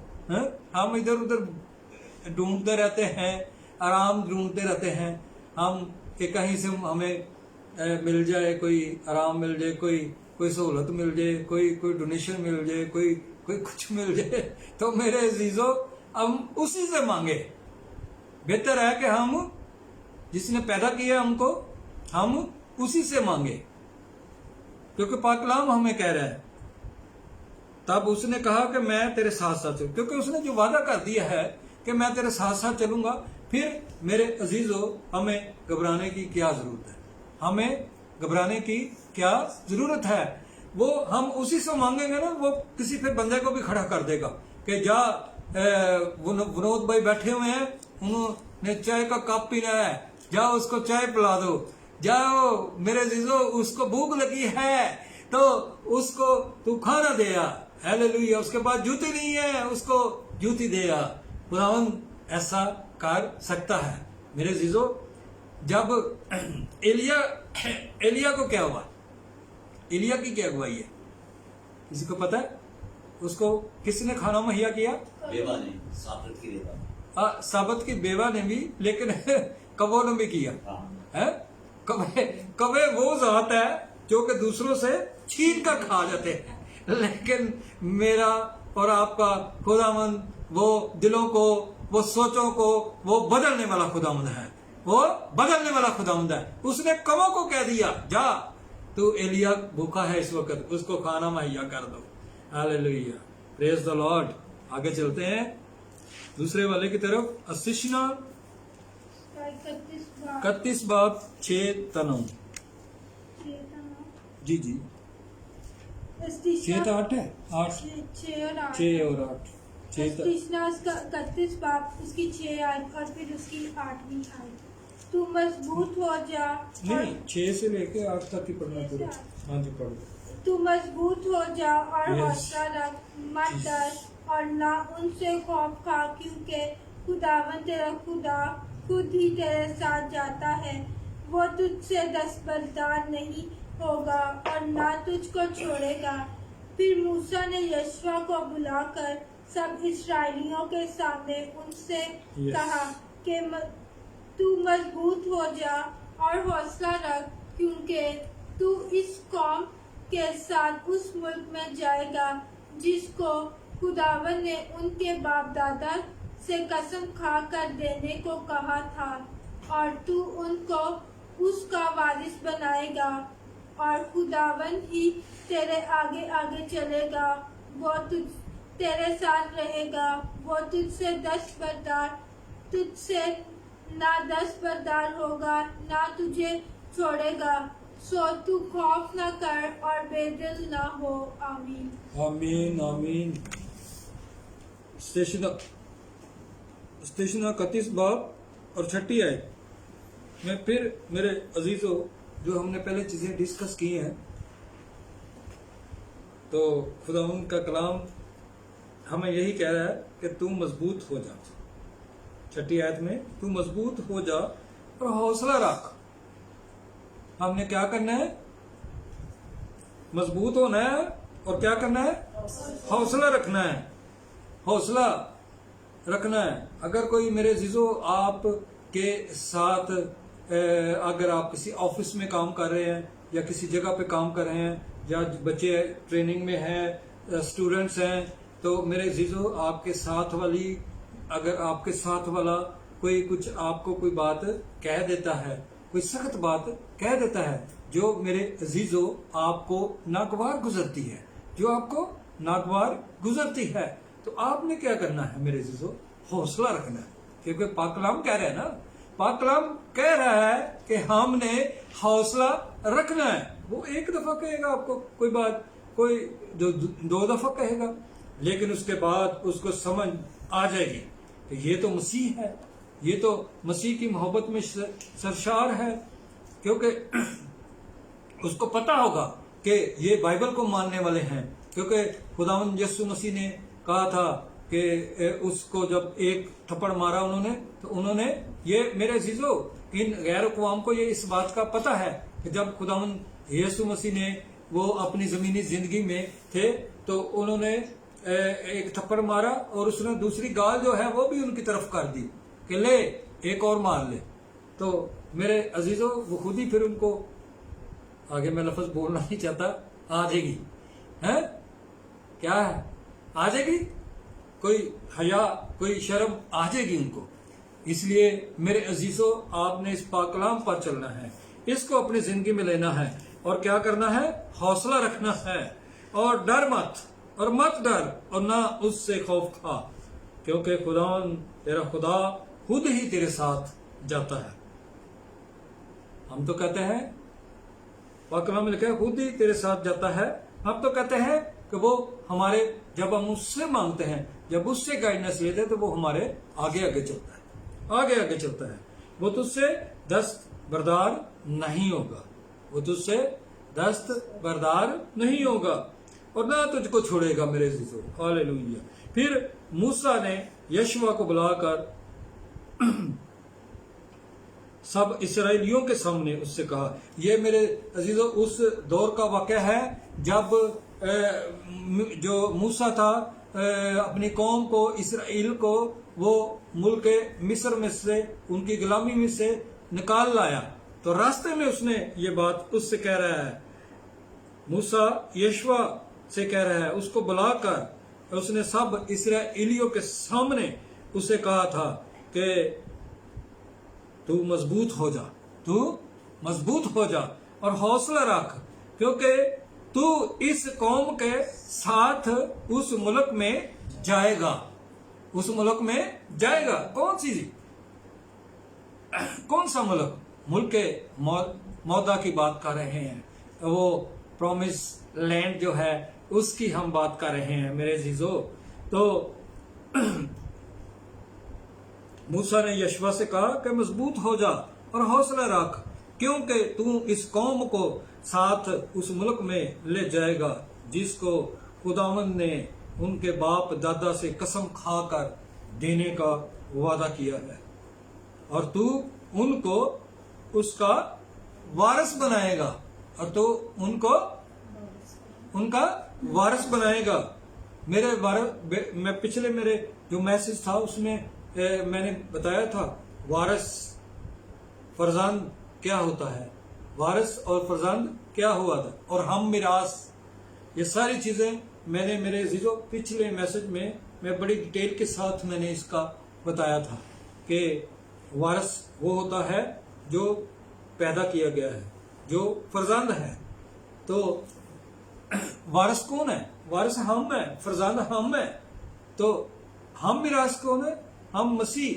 हम इधर उधर ढूंढते रहते हैं, आराम ढूंढते रहते हैं हम कि कहीं से हमें मिल जाए, कोई आराम मिल जाए, कोई सहूलत मिल जाए, कोई डोनेशन मिल जाए, कोई कुछ मिल जाए। तो मेरे अजीजों हम उसी से मांगे। बेहतर है कि हम जिसने पैदा किया हमको, हम उसी से मांगे, क्योंकि पाक कलाम हमें कह रहा है तब उसने कहा कि मैं तेरे साथ साथ चलूं, क्योंकि उसने जो वादा कर दिया है कि मैं तेरे साथ साथ चलूंगा। फिर मेरे अजीजों हमें घबराने की क्या जरूरत है? हमें घबराने की क्या जरूरत है? वो हम उसी से मांगेंगे ना, वो किसी फिर बंदे को भी खड़ा कर देगा कि जा विनोद भाई बैठे हुए हैं, ने चाय का कप पीना है, जाओ उसको चाय पिला दो। जाओ मेरे अजीजों, उसको भूख लगी है तो उसको तू खाना दे आ। हालेलुया। उसके पास जूती नहीं है, उसको जूती दे आ। खुदावंद ऐसा कर सकता है। मेरे अजीजों, जब एलिया को क्या हुआ, एलिया की क्या अगुवाई है, किसी को पता है? उसको किसने खाना मुहैया किया? बेवा ने, साबत की बेवा। साबत की बेवा ने भी, लेकिन कबो ने भी किया है। कबे वो जात है जो कि दूसरों से छीन कर खा जाते हैं, लेकिन मेरा और आपका खुदावंद वो दिलों को, वो सोचों को वो बदलने वाला खुदावंद है, वो बदलने वाला खुदावंद है। उसने कबो को कह दिया, जा तू एलिया भूखा है इस वक्त, उसको खाना मुहैया कर दो। Hallelujah, praise the Lord. आगे चलते हैं दूसरे वाले की तरफ। असिशना 31 बाब 6-9। जी जी, 6 तो 8 है, 8 6 और 8 31 बाब उसकी 6 आयत और फिर उसकी 8वीं आयत। तू मजबूत हो जा। नहीं, 6 से लेके 8 तक ही पढ़ना पूरा। हाँ जी, पढ़ दो। तू मजबूत हो जा और Yes. हौसला रख, मत डर और ना उनसे खौफ खा, क्योंकि खुदावन तेरा खुदा खुद ही तेरे साथ जाता है। वो तुझसे दस्तबरदार नहीं होगा और ना तुझको छोड़ेगा। फिर मूसा ने यशवा को बुलाकर सब इस्राएलियों के सामने उनसे Yes. कहा कि तू मजबूत हो जा और हौसला रख, क्योंकि तू इस कौम के साथ उस मुल्क में जाएगा जिसको खुदावन ने उनके बाप दादा से कसम खा कर देने को कहा था, और तू उनको उसका वारिस बनाएगा और खुदावन ही तेरे आगे आगे चलेगा। वो तेरे साथ रहेगा। वो तुझसे ना दस्तबरदार होगा, ना तुझे छोड़ेगा। सो तू खौफ न कर और बेदिल न हो। आमीन आमीन आमीन। स्टेशन 31 बाब और 6 आयत में फिर मेरे अजीजों, जो हमने पहले चीजें डिस्कस की हैं, तो खुदावंद का कलाम हमें यही कह रहा है कि तू मजबूत हो जा। 6 आयत में तू मजबूत हो जा और हौसला रख। हमने क्या करना है? मजबूत होना है और क्या करना है? हौसला रखना है। हौसला रखना है। अगर कोई मेरे अजीजों आप के साथ अगर आप किसी ऑफिस में काम कर रहे हैं या किसी जगह पे काम कर रहे हैं या बच्चे ट्रेनिंग में हैं, स्टूडेंट्स हैं, तो मेरे अजीजों आपके साथ वाली, अगर आपके साथ वाला कोई कुछ आपको कोई बात कह देता है, कोई सख्त बात कह देता है जो मेरे अजीजों आपको नागवार गुजरती है, जो आपको नागवार गुजरती है, तो आपने क्या करना है मेरे अजीजों? हौसला रखना है। क्योंकि पाक कलाम कह रहा है ना, पाक कलाम कह रहा है कि हमने हौसला रखना है। वो एक दफा कहेगा आपको कोई बात, कोई दो दफा कहेगा, लेकिन उसके बाद उसको समझ आ जाएगी कि ये तो मसीह है, ये तो मसीह की मोहब्बत में सरशार है। क्योंकि उसको पता होगा कि ये बाइबल को मानने वाले हैं। क्योंकि खुदावंद यीशु मसीह ने कहा था कि उसको जब एक थप्पड़ मारा उन्होंने, तो उन्होंने, ये मेरे अजीजों, इन गैर अक़वाम को ये इस बात का पता है कि जब खुदावंद यीशु मसीह ने वो अपनी जमीनी जिंदगी में थे, तो उन्होंने एक थप्पड़ मारा और उसने दूसरी गाल जो है वो भी उनकी तरफ कर दी कि ले एक और मार ले। तो मेरे अजीजों, वो खुद ही फिर उनको, आगे मैं लफ्ज बोलना नहीं चाहता, आ जाएगी है, क्या है, आ जाएगी, कोई हया, कोई शर्म आ जाएगी उनको। इसलिए मेरे अजीजों, आपने इस पाक कलाम पर चलना है, इसको अपनी जिंदगी में लेना है और क्या करना है? हौसला रखना है और डर मत, और मत डर और ना उससे खौफ खा, क्योंकि खुदा तेरा खुदा खुद ही तेरे साथ जाता है। हम तो कहते हैं, पाक कलाम में लिखा है खुद ही तेरे साथ जाता है। हम तो कहते हैं कि वो हमारे, जब हम उससे मांगते हैं, जब उससे गाइडेंस लेते हैं, तो वो हमारे आगे आगे चलता है। आगे आगे चलता है, वो तुझसे दस्त बरदार नहीं होगा, वो तुझसे दस्त बरदार नहीं होगा और ना तुझको छोड़ेगा मेरे अजीजों। हालेलुया। फिर मूसा ने यशवा को बुलाकर सब इसराइलियों के सामने उससे कहा, ये मेरे अजीजों उस दौर का वाक़या है जब जो मूसा था अपनी कौम को, इसराइल को, वो मुल्क मिस्र में से, उनकी गुलामी में से निकाल लाया। तो रास्ते में उसने ये बात उससे कह रहा है, मूसा यशवा से कह रहा है, उसको बुलाकर उसने सब इसराइलियों के सामने उसे कहा था कि तू मजबूत हो जा, तू मजबूत हो जा और हौसला रख, क्योंकि तू इस कौम के साथ उस मुल्क में जाएगा, उस मुल्क में जाएगा। कौन सा मुल्क? मुल्क के मौदा की बात कर रहे हैं, वो प्रॉमिस लैंड जो है उसकी हम बात कर रहे हैं मेरे अजीजों। तो मूसा ने यशवा से कहा कि मजबूत हो जा और हौसला रख, क्योंकि तू इस कौम को साथ उस मुल्क में ले जाएगा जिसको खुदावंद ने उनके बाप दादा से कसम खाकर देने का वादा किया है, और तू उनको उसका वारिस बनाएगा, और तू उनको उनका वारिस बनाएगा। मैं पिछले मेरे जो मैसेज था उसमें मैंने बताया था वारिस फरजांद क्या होता है, वारिस और फरजांद क्या हुआ था, और हम मिरास, ये सारी चीजें मैंने मेरे अजीजों पिछले मैसेज में मैं बड़ी डिटेल के साथ मैंने इसका बताया था कि वारिस वो होता है जो पैदा किया गया है, जो फरजांद है। तो वारिस कौन है? वारिस हम है, फरजांद हम है। तो हम मिरास कौन है? हम मसीह,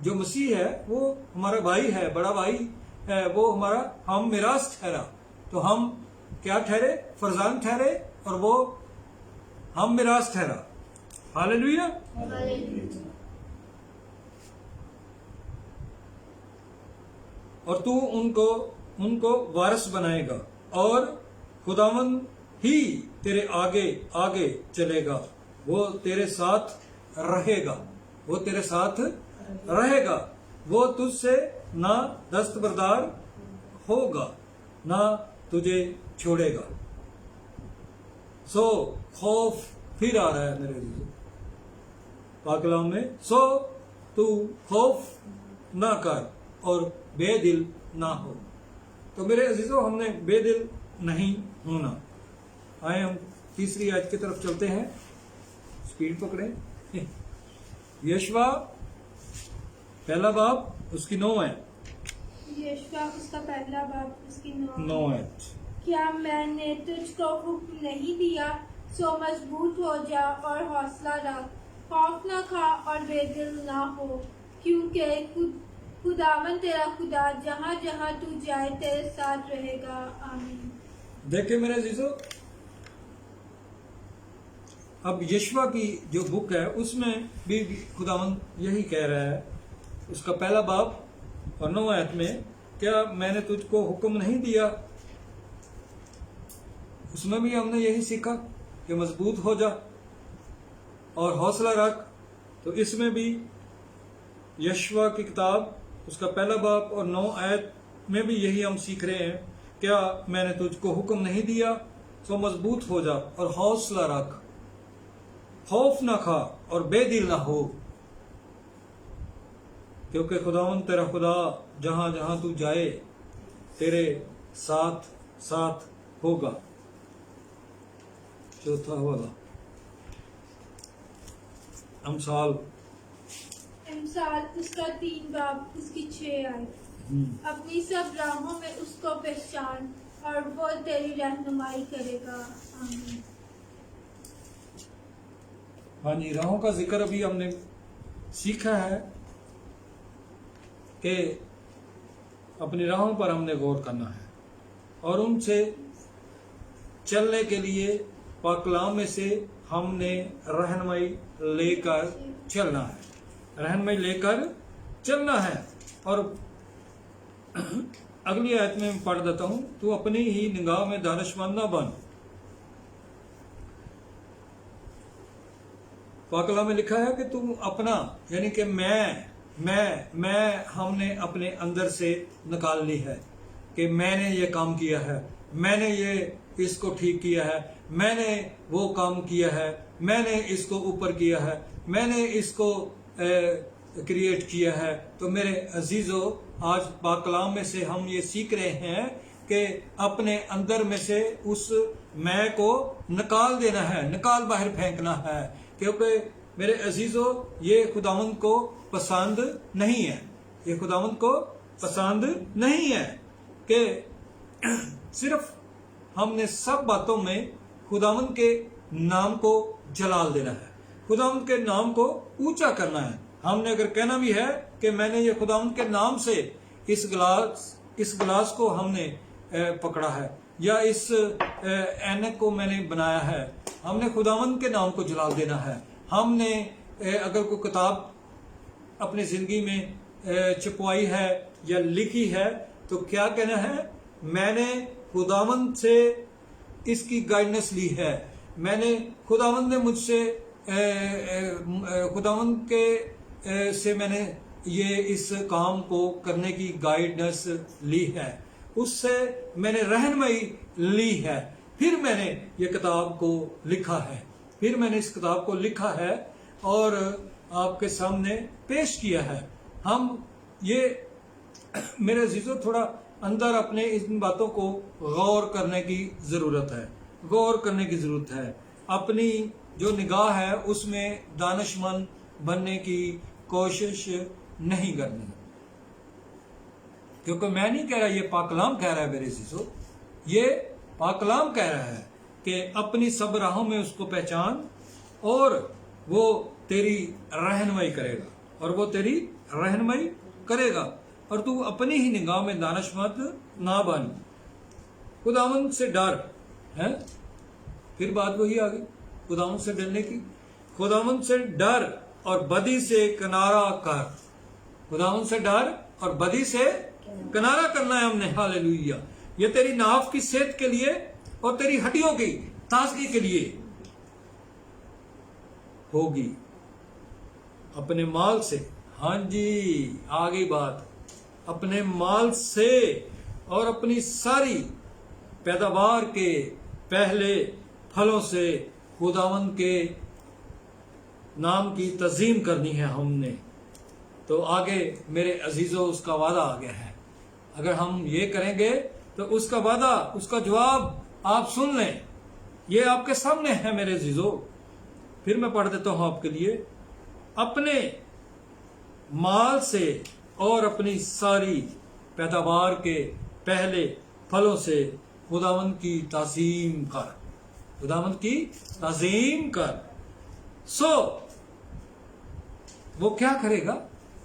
जो मसीह है वो हमारा भाई है, बड़ा भाई है, वो हमारा हम मिरास ठहरा। तो हम क्या ठहरे? फरजांद ठहरे, और वो हम मिरास ठहरा। हालेलुया। और तू उनको वारिस बनाएगा, और खुदावंद ही तेरे आगे आगे चलेगा, वो तेरे साथ रहेगा, वो तेरे साथ रहेगा, वो तुझसे ना दस्तबरदार होगा, ना तुझे छोड़ेगा। सो खौफ फिर आ रहा है मेरे लिए पाक कलाम में, सो तू खौफ ना कर और बेदिल ना हो। तो मेरे अजीजों, हमने बेदिल नहीं होना। आए हम तीसरी आयत की तरफ चलते हैं, स्पीड पकड़े। यशवा पहला बाब उसकी 9 है, यशवा उसका पहला बाब उसकी 9 है। क्या मैंने तुझको हुक्म नहीं दिया, सो मजबूत हो जा और हौसला रख, खौफ न खा और बेदिल ना हो, क्योंकि खुदावन तेरा खुदा जहाँ जहाँ तू जाए तेरे साथ रहेगा। आमीन। देखिए मेरे अजीजों, अब यशवा की जो बुक है उसमें भी खुदावंद यही कह रहा है, उसका पहला बाब और 9 आयत में, क्या मैंने तुझको हुक्म नहीं दिया। उसमें भी हमने यही सीखा कि मजबूत हो जा और हौसला रख। तो इसमें भी यशवा की किताब उसका पहला बाब और 9 आयत में भी यही हम सीख रहे हैं, क्या मैंने तुझको हुक्म नहीं दिया, सो मजबूत हो जा और हौसला रख, खौफ ना खा और बेदिल ना हो, क्योंकि खुदावंद तेरा खुदा जहां जहां तू जाए तेरे साथ साथ होगा। चौथा वाला अमसाल उसका 3 बाब उसकी 6 आए। अपनी सब राहों में उसको पहचान और वो तेरी रहनुमाई करेगा। आमीन। हाँ जी, राहों का जिक्र अभी हमने सीखा है कि अपनी राहों पर हमने गौर करना है और उनसे चलने के लिए पाक कलाम में से हमने रहनुमाई लेकर चलना है, रहनुमाई लेकर चलना है। और अगली आयत में मैं पढ़ देता हूं, तू अपनी ही निगाह में दानिशमंद ना बन। पाक कलाम में लिखा है कि तुम अपना, यानी कि मैं हमने अपने अंदर से निकाल ली है कि मैंने ये काम किया है, मैंने ये इसको ठीक किया है, मैंने वो काम किया है, मैंने इसको ऊपर किया है, मैंने इसको क्रिएट किया है। तो मेरे अजीजों, आज पाक कलाम में से हम ये सीख रहे हैं कि अपने अंदर में से उस मैं को निकाल देना है, निकाल बाहर फेंकना है, क्योंकि मेरे अजीजों ये खुदावंद को पसंद नहीं है, ये खुदावंद को पसंद नहीं है कि सिर्फ हमने सब बातों में खुदावंद के नाम को जलाल देना है, खुदावंद के नाम को ऊंचा करना है। हमने अगर कहना भी है कि मैंने ये खुदावंद के नाम से इस गिलास को हमने पकड़ा है, या इस ऐनक को मैंने बनाया है, हमने खुदावंद के नाम को जलाल देना है। हमने अगर कोई किताब अपनी जिंदगी में छपवाई है या लिखी है, तो क्या कहना है, मैंने खुदावंद से इसकी गाइडेंस ली है, मैंने खुदावंद ने मुझसे खुदावंद के से मैंने ये इस काम को करने की गाइडेंस ली है, उससे मैंने रहनुमाई ली है, फिर मैंने ये किताब को लिखा है, फिर मैंने इस किताब को लिखा है और आपके सामने पेश किया है। हम ये मेरे अजीजों थोड़ा अंदर अपने इन बातों को गौर करने की जरूरत है, गौर करने की जरूरत है। अपनी जो निगाह है उसमें दानिशमंद बनने की कोशिश नहीं करनी, क्योंकि मैं नहीं कह रहा, ये पाक कलाम कह रहा है मेरे अजीजों, ये पाक कलाम कह रहा है कि अपनी सब राहों में उसको पहचान और वो तेरी रहनुमाई करेगा, और वो तेरी रहनुमाई करेगा, और तू अपनी ही निगाह में दानिशमंद ना बन, खुदावंद से डर है। फिर बात वही आ गई खुदावंद से डरने की, खुदावंद से डर और बदी से किनारा कर, खुदावंद से डर और बदी से किनारा करना है हमने। हालेलुया। ये तेरी नाफ की सेहत के लिए और तेरी हड्डियों की ताजगी के लिए होगी, अपने माल से। हाँ जी, आ गई बात, अपने माल से और अपनी सारी पैदावार के पहले फलों से खुदावंद के नाम की तज़ीम करनी है हमने। तो आगे मेरे अजीजों उसका वादा आ गया है, अगर हम ये करेंगे तो उसका वादा, उसका जवाब आप सुन लें, ये आपके सामने है मेरे अजीजों। फिर मैं पढ़ देता हूं आपके लिए, अपने माल से और अपनी सारी पैदावार के पहले फलों से खुदावंद की ताज़ीम कर, खुदावंद की ताज़ीम कर। सो वो क्या करेगा,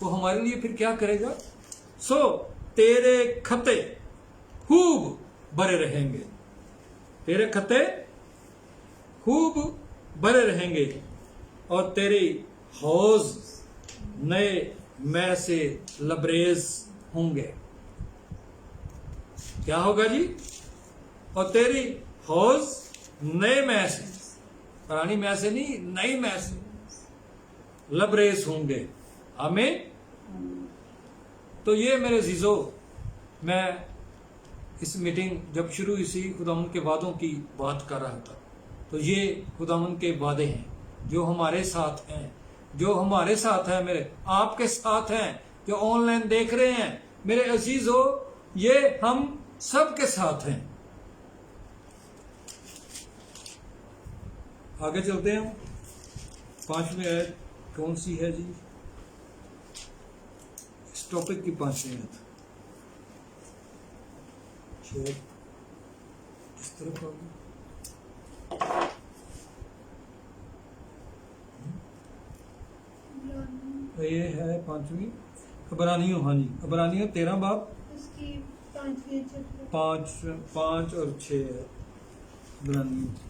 वो हमारे लिए फिर क्या करेगा? सो तेरे खते खूब भरे रहेंगे, तेरे खते खूब भरे रहेंगे, और तेरी हौज नए मैं से लबरेज होंगे। क्या होगा जी? और तेरी हौज नए मैं से, पुरानी मैं से नहीं, नई मैं से लबरेज होंगे। आमीन। तो ये मेरे अजीजों, मैं इस मीटिंग जब शुरू इसी खुदावंद के वादों की बात कर रहा था, तो ये खुदावंद के वादे हैं जो हमारे साथ हैं, जो हमारे साथ हैं, मेरे आपके साथ हैं, जो ऑनलाइन देख रहे हैं मेरे अजीजों, ये हम सबके साथ हैं। आगे चलते हैं। 5वीं आयत कौन सी है जी? इस टॉपिक की 5वीं आयत इस तरफ होगी। ये है 5वीं अबरानियों। हाँ जी, अबरानियों 13 बाब उसकी 5वीं चैप्टर 5 और 6 है।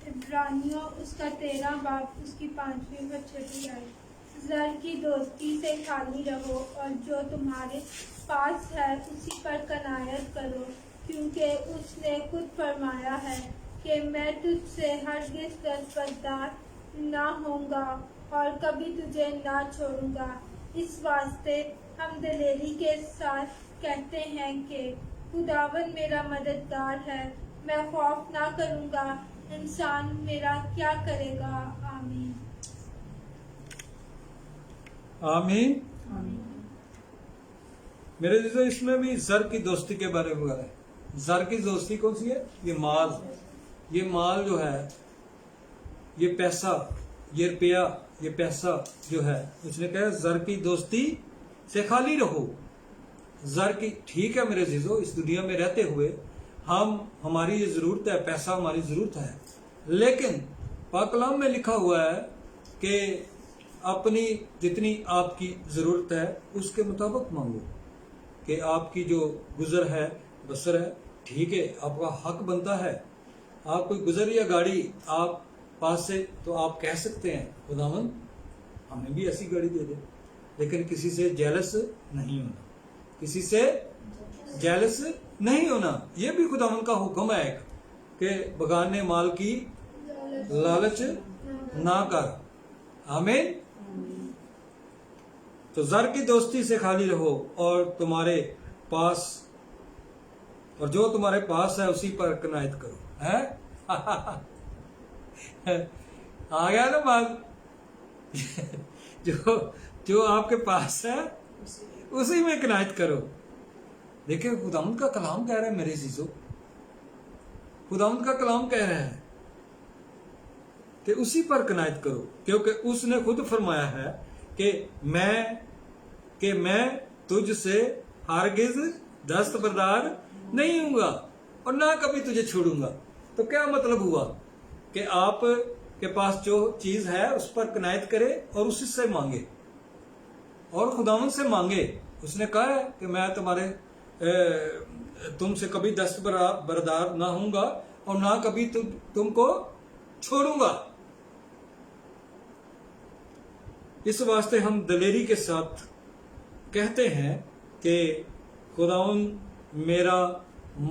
इब्रानियों उसका 13 बाब उसकी 5वीं और 6वीं आयत। زر کی دوستی سے خالی رہو اور جو تمہارے پاس ہے اسی پر قناعت کرو، کیونکہ اس نے خود فرمایا ہے کہ میں تجھ سے ہرگز دستبردار نہ ہوں گا اور کبھی تجھے نہ چھوڑوں گا۔ اس واسطے ہم دلیری کے ساتھ کہتے ہیں کہ خداوند میرا مددگار ہے، میں خوف نہ کروں گا، انسان میرا کیا کرے گا۔ آمین۔ آمین۔ میرے عزیزو، اس میں بھی زر کی دوستی کے بارے میں ہے۔ زر کی دوستی کون سی ہے؟ یہ مال، یہ مال جو ہے، یہ پیسہ، یہ روپیہ، یہ پیسہ جو ہے، اس نے کہا زر کی دوستی سے خالی رہو۔ زر کی، ٹھیک ہے میرے عزیزو، اس دنیا میں رہتے ہوئے ہماری یہ ضرورت ہے، پیسہ ہماری ضرورت ہے، لیکن پاک کلام میں لکھا ہوا ہے کہ اپنی جتنی آپ کی ضرورت ہے اس کے مطابق مانگو، کہ آپ کی جو گزر ہے بسر ہے، ٹھیک ہے، آپ کا حق بنتا ہے، آپ کوئی گزر یا گاڑی آپ پاس سے تو آپ کہہ سکتے ہیں خداوند ہمیں بھی ایسی گاڑی دے دے، لیکن کسی سے جیلس نہیں ہونا، کسی سے جیلس نہیں ہونا۔ یہ بھی خداوند کا حکم ہے کہ بگانے مال کی لالچ نہ کر۔ آمین۔ تو زر کی دوستی سے خالی رہو اور تمہارے پاس، اور جو تمہارے پاس ہے اسی پر قناعت کرو۔ ہے آ گیا نا بات؟ جو آپ کے پاس ہے اسی میں قناعت کرو۔ دیکھیں خداوند کا کلام کہہ رہا ہے میرے عزیزو، خداوند کا کلام کہہ رہا ہے کہ اسی پر قناعت کرو، کیونکہ اس نے خود فرمایا ہے کہ میں تجھ سے ہرگز دستبردار نہیں ہوں گا اور نہ کبھی تجھے چھوڑوں گا۔ تو کیا مطلب ہوا کہ آپ کے پاس جو چیز ہے اس پر قناعت کرے اور اسی سے مانگے اور خداوند سے مانگے۔ اس نے کہا ہے کہ میں تم سے کبھی دستبردار نہ ہوں گا اور نہ کبھی تم کو چھوڑوں گا۔ اس واسطے ہم دلیری کے ساتھ کہتے ہیں کہ خداوند میرا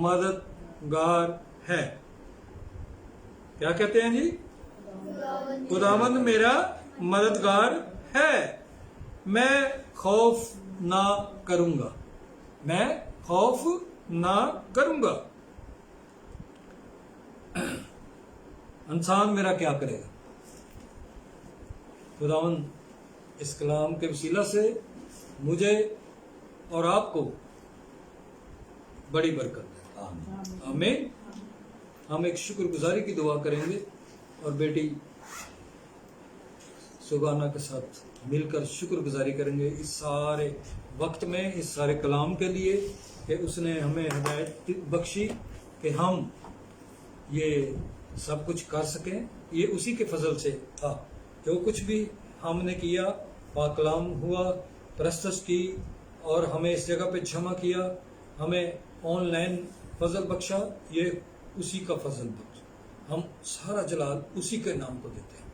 مددگار ہے۔ کیا کہتے ہیں جی؟ خداوند میرا مددگار ہے، میں خوف نہ کروں گا، میں خوف نہ کروں گا۔ انسان میرا کیا کرے گا؟ خداوند اس کلام کے وسیلہ سے مجھے اور آپ کو بڑی برکت ہے۔ آمین۔ ہم ایک شکر گزاری کی دعا کریں گے اور بیٹی سبحانہ کے ساتھ مل کر شکر گزاری کریں گے اس سارے وقت میں، اس سارے کلام کے لیے کہ اس نے ہمیں ہدایت بخشی کہ ہم یہ سب کچھ کر سکیں۔ یہ اسی کے فضل سے تھا، جو کچھ بھی ہم نے کیا، پاک کلام ہوا، پرستش کی اور ہمیں اس جگہ پہ جمع کیا، ہمیں آن لائن فضل بخشا، یہ اسی کا فضل بخش، ہم سارا جلال اسی کے نام کو دیتے ہیں۔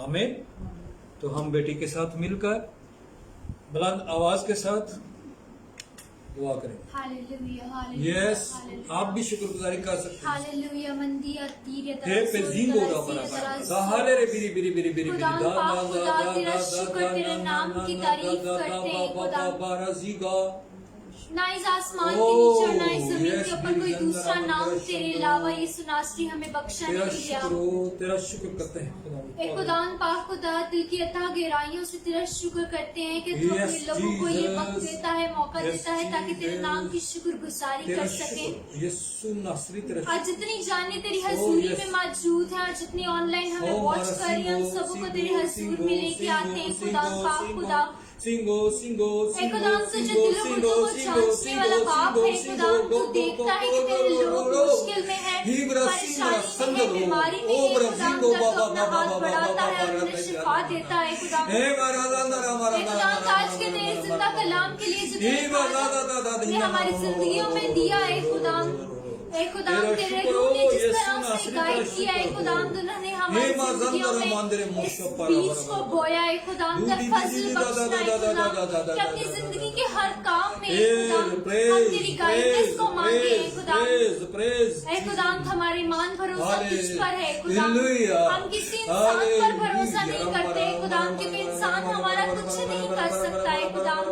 آمین۔ تو ہم بیٹی کے ساتھ مل کر بلند آواز کے ساتھ دعا کریں۔ یس، آپ بھی شکر گزاری کر سکتے ہیں۔ ہے پہ زینگو دا برابر دا ہالے رے بیری بیری بیری بیری بیری دا دا دا دا دا دا دا زیگا نہ اس آسمان کے نیچے اور نہ اس زمین کے اوپر کوئی دوسرا نام تیرے علاوہ یسوع ناصری ہمیں بخشا نہیں گیا۔ تیرا شکر کرتے ہیں اے خداوند پاک خدا، دل کی اتھا گہرائیوں سے تیرا شکر کرتے ہیں کہ تو اپنے لوگوں کو یہ وقت دیتا ہے، موقع دیتا ہے تاکہ تیرے نام کی شکر گزاری کر سکیں۔ یسوع ناصری تیرا اور جتنی جانیں تیری حضوری میں موجود ہیں اور جتنی آن لائن ہمیں واچ کر رہی ہیں، ان سبوں کو تیرے حضور میں لے کے آتے ہیں۔ خداوند پاک خدا، سنگو سنگو اے خداوند تجھے دلوں مردوں کو جانچنے والا باپ ہے۔ خداوند تو دیکھتا ہے کہ تیرے لوگ مشکل میں ہیں، پریشانی میں ہیں، بیماری میں ہیں۔ خداوند جب تو اپنا ہاتھ بڑھاتا ہے اور انہیں شفا دیتا ہے۔ خداوند اے خداوند آج کے تیرے زندہ کلام کے لیے جتنے نے ہماری زندگیوں میں دیا ہے، خداوند ए खुदाम तेरा तेरे शुक्र रूह ने हो, जिस यीशु तरह से नासरी गाइड तेरा किया है शुक्र खुदाम हो। तुमने हे हमारी माँ जिंदगियों ज़ंदर मांदरे में मोशो इस पारा बीज पारा को पारा। बोया है खुदाम दूधी का दी फजल दी दा दा बख्शना है दा दा दा खुदाम दा दा कि अपनी दा दा जिंदगी दा। के हर काम में Praise, खुदाम हम praise, तेरी गाइडेंस को मांगे हैं खुदाम praise, praise, ऐ खुदाम हमारे मान भरोसा तुझ पर है खुदाम Hallelujah. हम किसी इंसान पर भरोसा नहीं Hallelujah. करते खुदाम क्योंकि इंसान हमारा कुछ नहीं कर सकता है खुदाम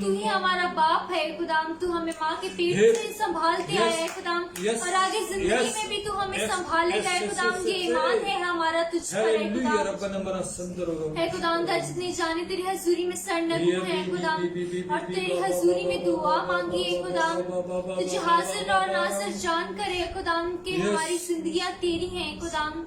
तू ही हमारा बाप है खुदाम तू हमें माँ के पेट से संभालते आया है खुदाम Yes, और आगे जिंदगी yes, में भी तू हमें yes, संभालेगा है yes, खुदाम yes, ये yes, ईमान yes. है हमारा तुझ पर है Hallelujah, खुदाम रब्बना मना संदरो। है खुदाम का जितने जाने तेरी हजूरी में सर नरम ये है भी, खुदाम भी, भी, और भी, तेरी बा, बा, हजूरी बा, में बा, दुआ बा, मांगी है बा, खुदाम बा, बा, बा, तुझे बा, हासिल बा, और बा, नासिर जान करे खुदाम के Yes. हमारी जिंदगियां तेरी हैं खुदाम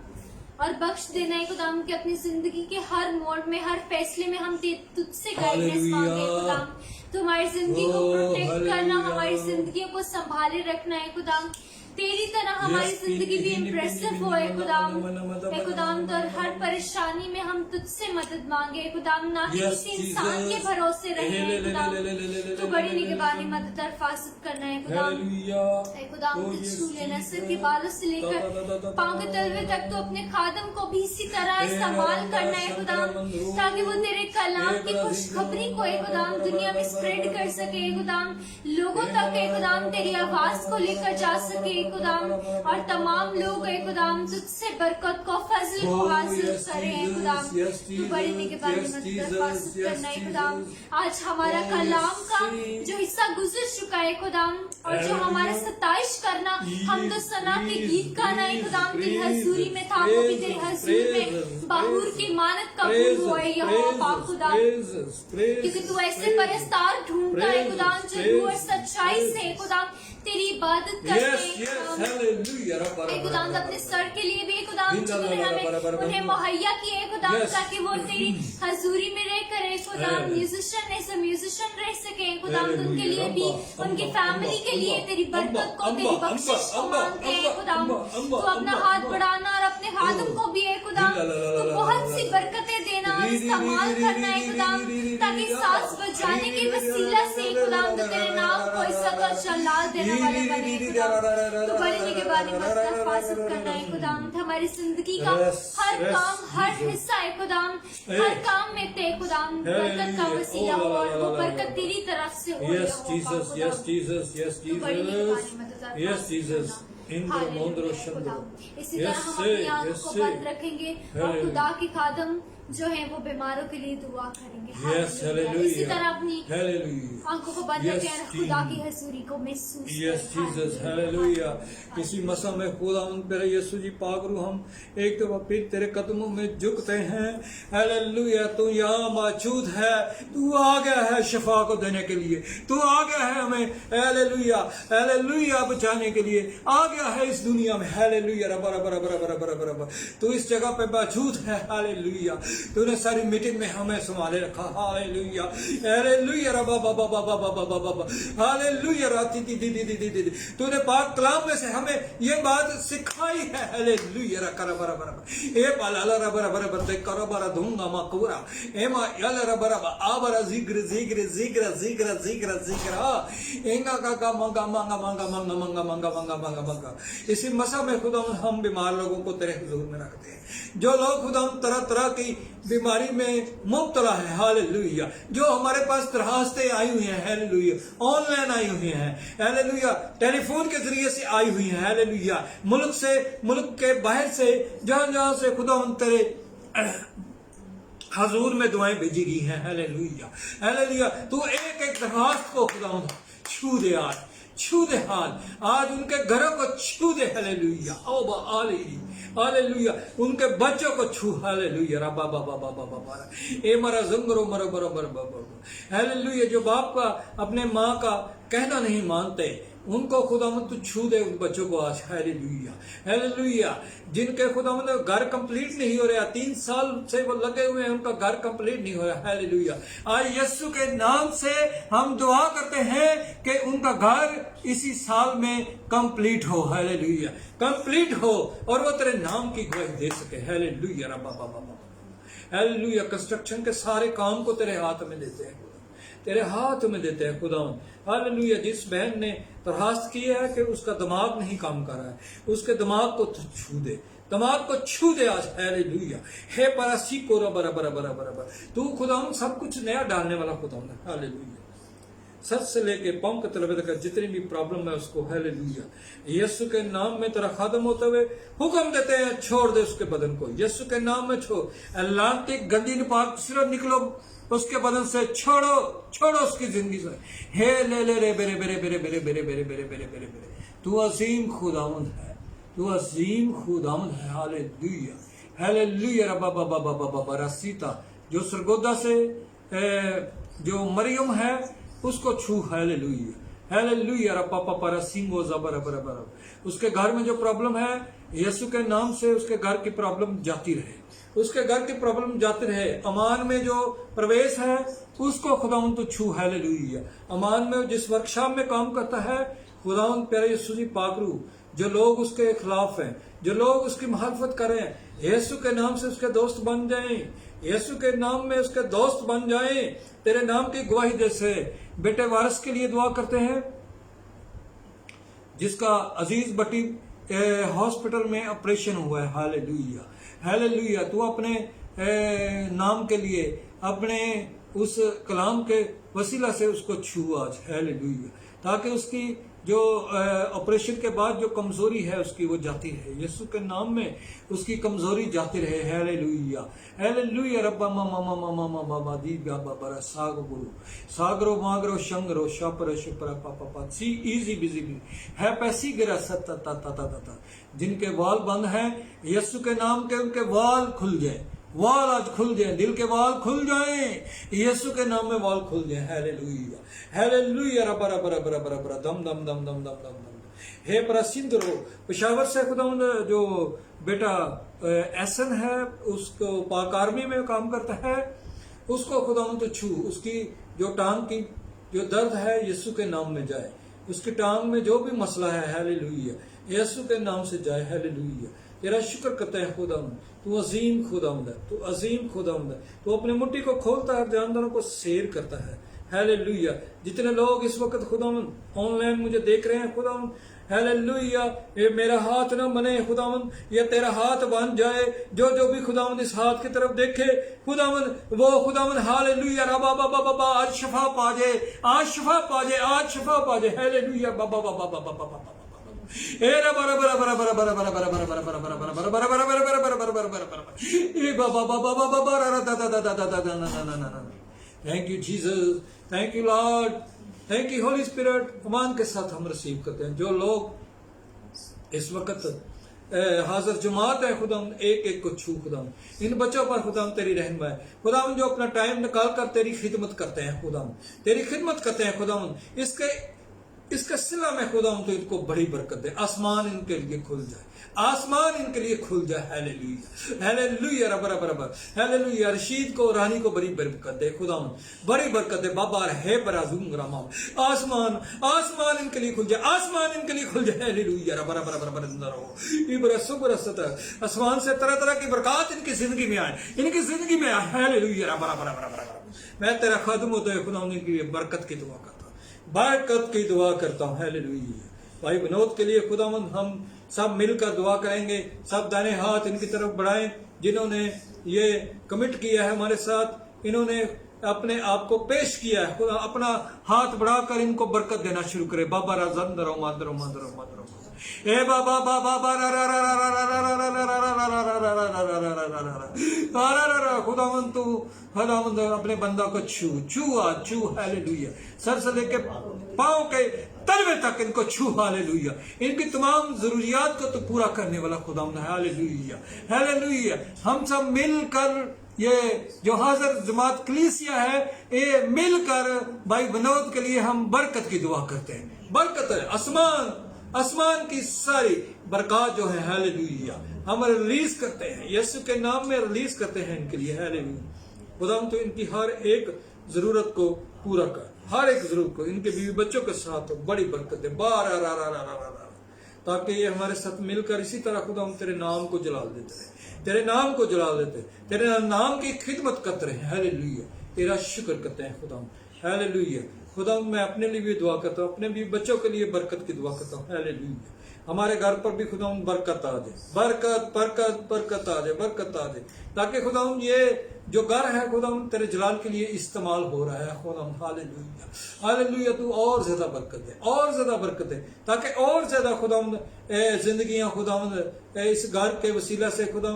और बख्श देना है खुदाम कि अपनी जिंदगी के हर मोड़ में हर फैसले में हम तुझसे गाइडेंस मांगे Hallelujah. खुदाम तो हमारी जिंदगी को Oh, प्रोटेक्ट करना hallelujah. हमारी जिंदगियों को संभाले रखना है खुदाम तेरी तरह हमारी Yes, जिंदगी भी पिनी, इम्प्रेसिव पिनी, होए पिनी, खुदाम मना, मना, है खुदाम तो और हर परेशानी में हम तुझसे मदद मांगे खुदाम ना कि Yes, किसी इंसान के Jesus. भरोसे रहे ले, ले, ले, खुदाम ले, ले, ले, ले, ले, तो ले, बड़ी ले, ले, निगहबानी ले, मदद और हिफाजत करना है खुदाम Hallelujah. ऐ खुदाम Oh, तुझ yes, छू लेना Jesus. सिर के बालों से दा, दा, दा, दा, लेकर दा, पांव के दा, तलवे दा, तक तो दा, अपने खादम को भी इसी तरह ए इस्तेमाल रब्बा करना है खुदाम शंकरमंद्रो, ताकि वो तेरे कलाम ए की ब्रज़ीलो, खुशखबरी को है खुदाम दुनिया में स्प्रेड कर सके खुदाम लोगों तक है खुदाम तेरी आवाज को लेकर जा सके खुदाम और तमाम लोग है खुदाम तुझसे बरकत को फजल को Oh, हासिल yes, करे हैं Jesus, खुदाम yes, तू बड़ी Jesus, निगहबानी yes, मदद और Jesus, हिफाजत yes, करना है Jesus. खुदाम आज हमारा Oh, कलाम का yes, जो हिस्सा गुजर चुका है खुदाम और जो Hallelujah. हमारा सताइश करना हम तो सना के गीत गाना है खुदाम तेरी हजूरी में था वो भी तेरी हजूरी में बाहुर की मानत कबूल हुए यहोवा पाक खुदा क्योंकि तू ऐसे परस्तार ढूंढता है खुदाम जो रूह और सच्चाई से खुदाम तेरी इबादत करते हैं खुदाम अपने सर के लिए भी खुदाम जिन्होंने हमें उन्हें मुहैया किए खुदाम Yes. ताकि वो तेरी हजूरी में रह करे खुदाम Hallelujah. म्यूजिशियन ऐसे म्यूजिशियन रह सके खुदाम Hallelujah. उनके लिए भी अम्बा, उनकी अम्बा, फैमिली के लिए अम्बा, तेरी बरकत को तेरी अम्बा, बख्शिश को अम्बा, मांगते हैं अम्बा, खुदाम अम्बा, अम्बा, तो अपना अम्बा, हाथ अम्बा। बढ़ाना और अपने खादम को भी है खुदाम ला, ला, ला, तो ला, बहुत ला, सी ला, बरकतें देना और री, री, इस्तेमाल री, री, करना है री, खुदाम री, री, री, ताकि री, सांस री, बचाने री, के री, वसीला से री, खुदाम तो री, तेरे री, नाम को री, इज्जत और जलाल देने वाले री, बने री, री, खुदाम री, तो बड़ी री, निगहबानी री, मदद री, हिफाजत री, करना है री, खुदाम हमारी जिंदगी का Yes, हर yes, काम हर Jesus. हिस्सा है खुदाम Hey. हर काम में ते खुदाम बरकत का Hallelujah. वसीला Oh, हो la, और la, वो la, la, बरकत la. तेरी तरफ से हो Yes, यहोवा Jesus, खुदाम। yes, Jesus, yes, तो बड़ी निगहबानी Jesus. मदद और Yes, हिफाजत Jesus. करना। Indra हालेलुया Mondro है Shandro. खुदाम। इसी Yes, तरह हम say, अपनी आंखों yes, को say. बंद रखेंगे और Hallelujah. खुदा के खादम जो है वो बीमारों के लिए दुआ करेंगे Yes, हालेलुया। hallelujah. इसी तरह अपनी Hallelujah. आंखों को बंद Yes, रखें और खुदा की Jesus. हजूरी को महसूस Yes, करें। Jesus, hallelujah. hallelujah. इसी मसा में खुदा उन तेरे यीशु जी पाक रू हम एक दफा फिर तेरे कदमों में झुकते हैं हालेलुया तू यहाँ मौजूद है तू आ गया है शिफा को देने के लिए तू आ गया है हमें हालेलुया हालेलुया बचाने के लिए आ गया है इस दुनिया में हालेलुया रबा रबा रबा रबा रबा रबा रबा तू इस जगह पे मौजूद है हालेलुया तूने सारी मीटिंग में हमें संभाले रखा हालेलुया हालेलुया रबा बाबा बाबा बाबा बाबा हालेलुया राती दी दी दी दी दी तूने पाक कलाम में से हमें ये बात सिखाई है हालेलुया रका रबा रबा रबा ए बाला रबा रबा रबा ते करो बरा दूंगा मकबरा ए मा यल रबा रबा आबरा जिग्र जिग्र जिग्र जिग्र जिग्र जिग्र एंगा का मंगा मंगा मंगा मंगा मंगा मंगा मंगा मंगा मंगा इसी मसा में खुदा हम बीमार लोगों को तेरे हुजूर में रखते हैं जो लोग खुदा तरह तरह की बीमारी में मुब्तला है हालेलुया जो हमारे पास दरखास्तें आई हुई हैं हालेलुया ऑनलाइन आई हुई हैं हालेलुया टेलीफोन के जरिए से आई हुई हैं हालेलुया मुल्क के बाहर से जहां जहां से खुदा तेरे हजूर में दुआएं भेजी गई हैं हालेलुया हालेलुया तू एक एक दरखास्त को खुदा छू दे छू दे आज उनके घरों को छू दे हालेलुया ओ बा हालेलुया उनके बच्चों को छू हालेलुया रबा बाबा बाबा बाबा ए मरा जंगरो मरा बरो बरो हालेलुया जो बाप का अपने माँ का कहना नहीं मानते उनको खुदावंद तू छू दे उन बच्चों को आज हालेलुया हालेलुया जिनके खुदावंद घर कंप्लीट नहीं हो रहा 3 साल से वो लगे हुए हैं उनका घर कंप्लीट नहीं हो रहा हालेलुया आज यीशु के नाम से हम दुआ करते हैं कि उनका घर इसी साल में कंप्लीट हो हालेलुया कंप्लीट हो और वो तेरे नाम की गवाही दे सके हालेलुया रब्बा बाबा बाबा हालेलुया कंस्ट्रक्शन के सारे काम को तेरे हाथ में देते हैं तेरे हाथ में देते हैं खुदावन। हालेलुया। जिस बहन ने दरखास्त की है कि उसका दिमाग नहीं काम कर रहा है, उसके दिमाग को छू दे, दिमाग को छू दे आज। हालेलुया। हे परासी को बरा बरा बरा बरा बरा, तू खुदावन सब कुछ नया डालने वाला खुदावन है। हालेलुया। सर से लेके पांव के तलबे तक जितनी भी प्रॉब्लम है उसको हालेलुया यीशु के नाम में तेरा खादम होते हुए हुक्म देते हैं, छोड़ दे उसके बदन को यीशु के नाम में। छोड़ अलांटिक गंदी निपाक सिर्फ निकलो उसके बदन से, छोड़ो छोड़ो उसकी जिंदगी से। हे ले ले रे बेरे बेरे बेरे बेरे बेरे बेरे बेरे बेरे बेरे बेरे, तू अजीम खुदावंद है, तू अजीम खुदावंद है। Hallelujah hallelujah. रब्बा बाबा बाबा बाबा रसीता जो सरगोदा से जो मरियम है उसको छू। Hallelujah hallelujah. रब्बा पापा रसींगो जबर बर बर, उसके घर में जो प्रॉब्लम है यीशु के नाम से उसके घर की प्रॉब्लम जाती रहे, उसके घर की प्रॉब्लम जाती रहे। अमान में जो प्रवेश है उसको खुदावन तो छू। हालेलुया। अमान में जिस वर्कशॉप में काम करता है खुदावन प्यारे यीशु जी पाकरू, जो लोग उसके खिलाफ हैं, जो लोग उसकी मुखालफत करें, यीशु के नाम से उसके दोस्त बन जाएं, यीशु के नाम में उसके दोस्त बन जाएं, तेरे नाम की गवाही दे से। बेटे वारिस के लिए दुआ करते हैं जिसका अजीज बटी हॉस्पिटल में ऑपरेशन हुआ है। Hallelujah hallelujah. तू अपने नाम के लिए अपने उस कलाम के वसीला से उसको छू आज। हालेलुया। ताकि उसकी जो ऑपरेशन के बाद जो कमजोरी है उसकी वो जाती रहे, यीशु के नाम में उसकी कमजोरी जाती रहे। Hallelujah hallelujah. रब्बा मामा मामा मामा बाबा दी बाबा बरा साग गुरु सागरो मागरो शंगरो शापर शुपर पापा पा सी इजी बिजी भी है पैसी गिरा सत ता ता ता ता, जिनके वाल बंद हैं यीशु के नाम के उनके वाल खुल जाए, वाल आज खुल जाए, दिल के वाल खुल जाएं, यीशु के नाम में वाल खुल जाए। Hallelujah hallelujah. रब्बा रब्बा रब्बा रब्बा रब्बा दम दम दम दम दम दम दम। हे प्रसिद्ध रो पेशावर से खुदावंद जो बेटा एसन है उसको पाक आर्मी में काम करता है, उसको खुदावंद तो छू, उसकी जो टांग की जो दर्द है यीशु के नाम में जाए, उसकी टांग में जो भी मसला है हालेलुया यीशु के नाम से जाए। हालेलुया। तेरा शुक्र करते हैं खुदावंद, तू अजीम खुदावंद है, तू अजीम खुदावंद है। तू अपनी मुट्ठी को खोलता है, जानदारों को शेर करता है। हालेलुया। जितने लोग इस वक्त खुदावंद ऑनलाइन मुझे देख रहे हैं खुदावंद, हालेलुया, ये मेरा हाथ न बने खुदावंद, ये तेरा हाथ बन जाए। जो जो भी खुदावंद इस हाथ की तरफ देखे खुदावंद वो खुदावंद हालेलुया रबा बाबा बाबा आज शफा पा जाए, आज शफा पा जाए, आज शफा पा जाए। हालेलुया बाबा बाबा बाबा बाबा thank you Jesus, thank you Lord, thank you Holy Spirit. कमान के साथ हम रिसीव करते हैं जो लोग इस वक्त हाजिर जमात है खुदाम, एक एक को छू खुदाम, इन बच्चों पर खुदाम तेरी रहनुमाई है खुदाम, जो अपना टाइम निकाल कर तेरी खिदमत करते हैं खुदाम, तेरी खिदमत करते हैं खुदाम, इसके सिला में खुदाम तो इनको बड़ी बरकत दे, आसमान इनके लिए खुल जाए, आसमान इनके लिए खुल जाए। हालेलुया हालेलुया रब रब रब हालेलुया। रशीद को रानी को बड़ी बरकत दे खुदाम, बड़ी बरकत दे बाबा है बराजूम रामा, आसमान आसमान इनके लिए खुल जाए, आसमान इनके लिए खुल जाए। हालेलुया रब रब रब रब इब्रसु बरसत, आसमान से तरह तरह की बरकत इनकी जिंदगी में आए, इनकी जिंदगी में आए। हालेलुया रब रब रब रब। मैं तेरा खादिम होता है खुदाम, इनके लिए बरकत की दुआ करता हूं, बरकत की दुआ करता हूं। हालेलुया। भाई विनोद के लिए खुदावंद हम सब मिलकर दुआ करेंगे, सब दाने हाथ इनकी तरफ बढ़ाएं, जिन्होंने ये कमिट किया है हमारे साथ, इन्होंने अपने आप को पेश किया है, खुदा अपना हाथ बढ़ाकर इनको बरकत देना शुरू करे। बाबा राजंदरो मादरो मादरो मादरो ए बाबा बाबा खुदावंद तू खुदावंद अपने बंदा को छू छू आज छू। हालेलुया। सर से लेके पांव के तलवे तक इनको छू। हालेलुया। इनकी तमाम जरूरियात को तो पूरा करने वाला खुदावंद है। Hallelujah hallelujah. हम सब मिलकर ये जो हाजिर जमात कलीसिया है, ये मिलकर भाई विनोद के लिए हम बरकत की दुआ करते हैं। बरकत है आसमान की सारी बरकत जो है हालेलुया हम रिलीज करते हैं, यीशु के नाम में रिलीज करते हैं इनके लिए। हालेलुया। खुदावंद तो इनकी हर एक जरूरत को पूरा कर, हर एक जरूरत को इनके बीवी बच्चों के साथ बड़ी बरकत दे, ताकि ये हमारे साथ मिलकर इसी तरह खुदावंद तेरे नाम को जलाल देते रहे, तेरे नाम को जलाल देते, तेरे नाम की खिदमत करते रहे। हालेलुया। तेरा शुक्र करते हैं खुदावंद, हालेलुया। खुदा मैं अपने लिए भी दुआ करता हूँ, अपने भी बच्चों के लिए बरकत की दुआ करता हूँ। हालेलुया। हमारे घर पर भी खुदा बरकत आ जाए, बरकत बरकत बरकत आ जाए, बरकत आ जाए, ताकि खुदा ये जो घर है खुदा तेरे जलाल के लिए इस्तेमाल हो रहा है खुदा। Hallelujah hallelujah. तू और ज्यादा बरकत दे, और ज्यादा बरकत दे, ताकि और ज्यादा खुदा जिंदगियां खुदा इस घर के वसीला से खुदा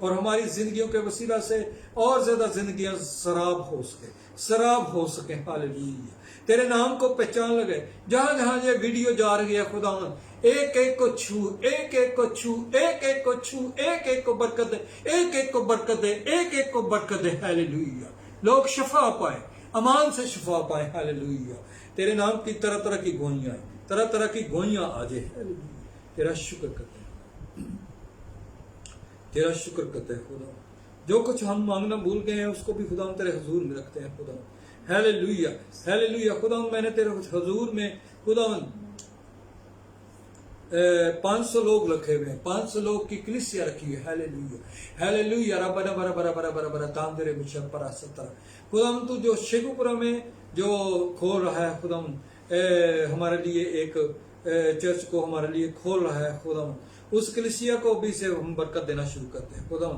और हमारी जिंदगियों के वसीला से और ज्यादा जिंदगियां शराब हो सके, शराब हो सके। हालेलुया। तेरे नाम को पहचान लगे। जहां जहां ये वीडियो जा रही है खुदा एक एक को छू, एक एक को छू, एक एक को छू, एक एक को बरकत दे, एक एक को बरकत दे, एक एक को बरकत दे। हालेलुया। लोग शफा पाए, अमान से शफा पाए। हालेलुया। तेरे नाम की तरह तरह की गोइयां, तरह तरह की गोइयां आ जाए। हालेलुया। तेरा शुक्र करते हैं, तेरा शुक्र करते हैं खुदा। जो कुछ हम मांगना भूल गए हैं उसको भी खुदा तेरे हुजूर में रखते हैं खुदा। Hallelujah hallelujah. खुदा मैंने तेरे हुजूर में खुदा 500 लोग रखे हुए हैं, 500 लोग की कलीसिया रखी है। Hallelujah hallelujah. रबना बरा बरा बरा बरा बरा ताम तेरे मुशर पर असतरा खुदा तू जो शेखुपुरा में जो खोल रहा है खुदा हमारे लिए एक चर्च को हमारे लिए खोल रहा है खुदा, उस कलीसिया को भी से हम बरकत देना शुरू करते हैं खुदा।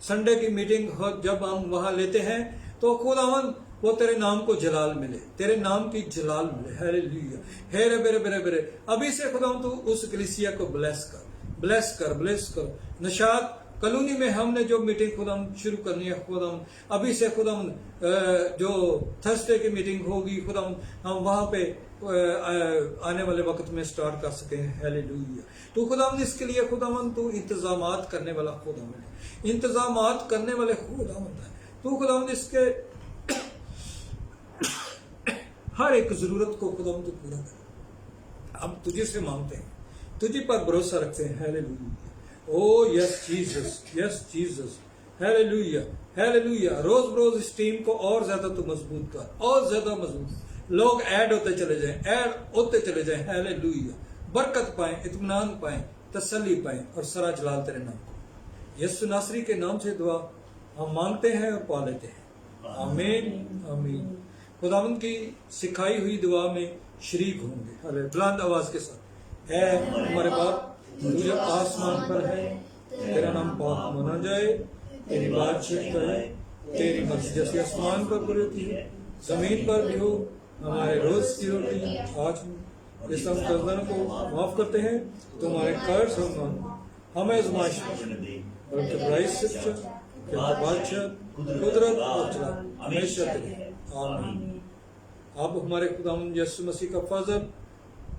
संडे की मीटिंग जब हम वहां लेते हैं तो खुदावन वो तेरे नाम को जलाल मिले, तेरे नाम की जलाल मिले। हालेलुया। हे रे बेरे बेरे बेरे अभी से खुदा तू उस कलीसिया को ब्लेस कर, ब्लेस कर, ब्लेस कर। नशात कॉलोनी में हमने जो मीटिंग खुदा शुरू करनी है खुदा, अभी से खुदा जो थर्सडे की मीटिंग होगी खुदा हम वहां पे आने वाले वक्त में स्टार्ट कर सके। हालेलुया। तो खुदा इसके लिए खुदा तू इंतजामात करने वाला खुदा है, इंतजामात करने वाले खुदा है तू खुदा। इसके हर एक जरूरत को खुदा तू पूरा कर। हम तुझे से मांगते हैं, तुझे पर भरोसा रखते हैं। Hallelujah. Oh yes Jesus, yes Jesus. Hallelujah hallelujah. रोज रोज इस टीम को और ज्यादा तू मजबूत कर, और ज्यादा मजबूत। लोग ऐड होते चले जाएं, ऐड होते चले जाएं। हालेलुया। बरकत पाएं, इत्मीनान पाएं, तसल्ली पाएं और सरा जलाल तेरे नाम को। यीशु नासरी के नाम से दुआ हम मांगते हैं और पा लेते हैं। आमीन आमीन। खुदावंद की सिखाई हुई दुआ में शरीक होंगे। हाले बुलंद आवाज के साथ। है हमारे बाप तुझे आसमान पर है, तेरा नाम पाक माना जाए, तेरी बादशाही करे, तेरी मर्जी जैसे आसमान पर पूरी होती है जमीन पर भी हो। हमारे रोज की रोटी आज जिस हम कर्जदारों को माफ करते हैं, तुम्हारे कर्ज हमें आजमाइश बल्कि बुराई से बादशाह कुदरत और जलाल हमेशा तेरे। आमीन। अब हमारे खुदा यीशु मसीह का फजल,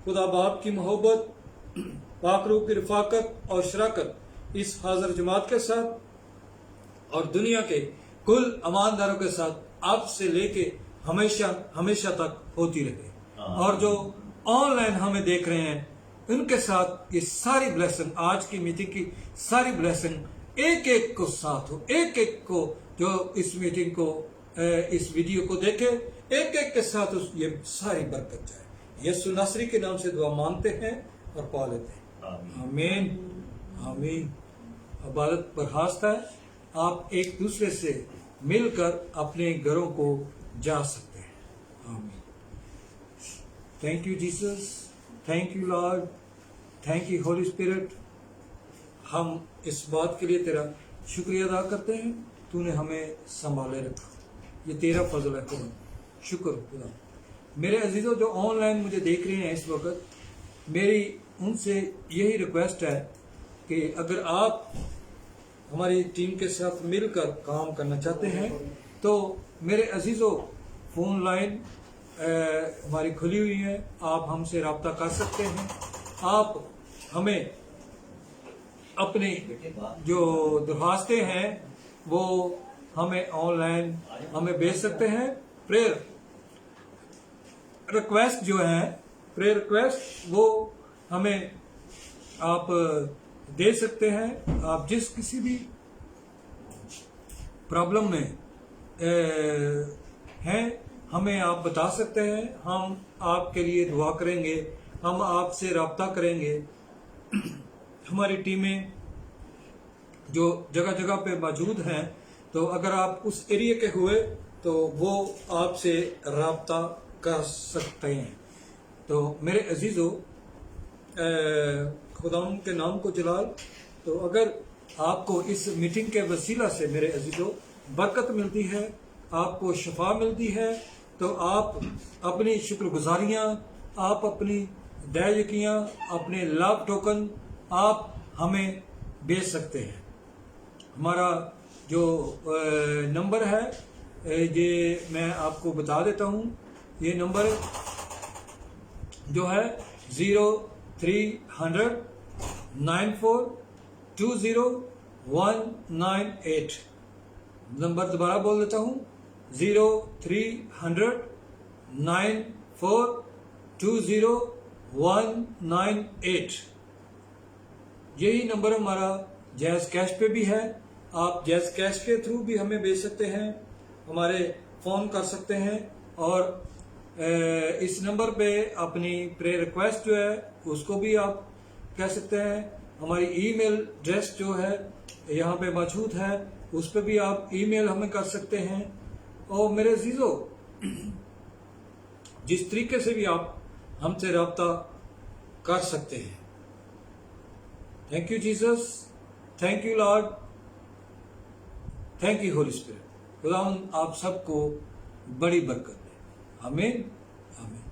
खुदा बाप की मोहब्बत, पाक रूह की रफाकत और शराकत इस हाजिर जमात के साथ और दुनिया के कुल ईमानदारों के साथ अब से लेके हमेशा हमेशा तक होती रहे। और जो ऑनलाइन हमें देख रहे हैं उनके साथ ये सारी ब्लेसिंग, आज की मीटिंग की सारी ब्लेसिंग एक एक को साथ हो, एक एक को जो इस मीटिंग को इस वीडियो को देखे एक एक के साथ ये सारी बरकत जाए। यीशु नासरी के नाम से दुआ मांगते हैं और पा लेते हैं। आमीन आमीन। इबादत बर्खास्त है, आप एक दूसरे से मिलकर अपने घरों को जा सकते हैं। आमीन। Thank you Jesus, thank you Lord, thank you Holy spirit. हम इस बात के लिए तेरा शुक्रिया अदा करते हैं, तूने हमें संभाले रखा, ये तेरा फजल है खुदा। शुक्र खुदा। मेरे अजीजों जो ऑनलाइन मुझे देख रहे हैं इस वक्त, मेरी उनसे यही रिक्वेस्ट है कि अगर आप हमारी टीम के साथ मिलकर काम करना चाहते हैं तो मेरे अजीजों फोन लाइन हमारी खुली हुई है, आप हमसे रब्ता कर सकते हैं। आप हमें अपनी जो दरख्वास्तें हैं वो हमें ऑनलाइन हमें भेज सकते हैं। प्रेयर रिक्वेस्ट जो है, प्रेयर रिक्वेस्ट वो हमें आप दे सकते हैं। आप जिस किसी भी प्रॉब्लम में हैं हमें आप बता सकते हैं, हम आपके लिए दुआ करेंगे, हम आपसे रब्ता करेंगे। हमारी टीमें जो जगह जगह पे मौजूद हैं, तो अगर आप उस एरिया के हुए तो वो आपसे राब्ता कर सकते हैं। तो मेरे अजीज़ों, खुदावंद के नाम को जलाल। तो अगर आपको इस मीटिंग के वसीला से मेरे अजीज़ों बरकत मिलती है, आपको शफा मिलती है, तो आप अपनी शुक्रगुजारियाँ, आप अपनी दयायकियाँ, अपने लाभ टोकन आप हमें भेज सकते हैं। हमारा जो नंबर है ये मैं आपको बता देता हूँ। ये नंबर जो है 0300 9420 नंबर दोबारा बोल देता हूँ, 0300 9420 यही नंबर हमारा जैज़ कैश पे भी है। आप जैज़ कैश के थ्रू भी हमें भेज सकते हैं, हमारे फ़ोन कर सकते हैं, और इस नंबर पे अपनी प्रेयर रिक्वेस्ट जो है उसको भी आप कह सकते हैं। हमारी ईमेल एड्रेस जो है यहाँ पे मौजूद है, उस पे भी आप ईमेल हमें कर सकते हैं। और मेरे अजीज़ों, जिस तरीके से भी आप हमसे रब्ता कर सकते हैं। Thank you Jesus, thank you Lord, thank you Holy spirit. खुदावंद आप सबको बड़ी बरकत दे। आमीन, आमीन।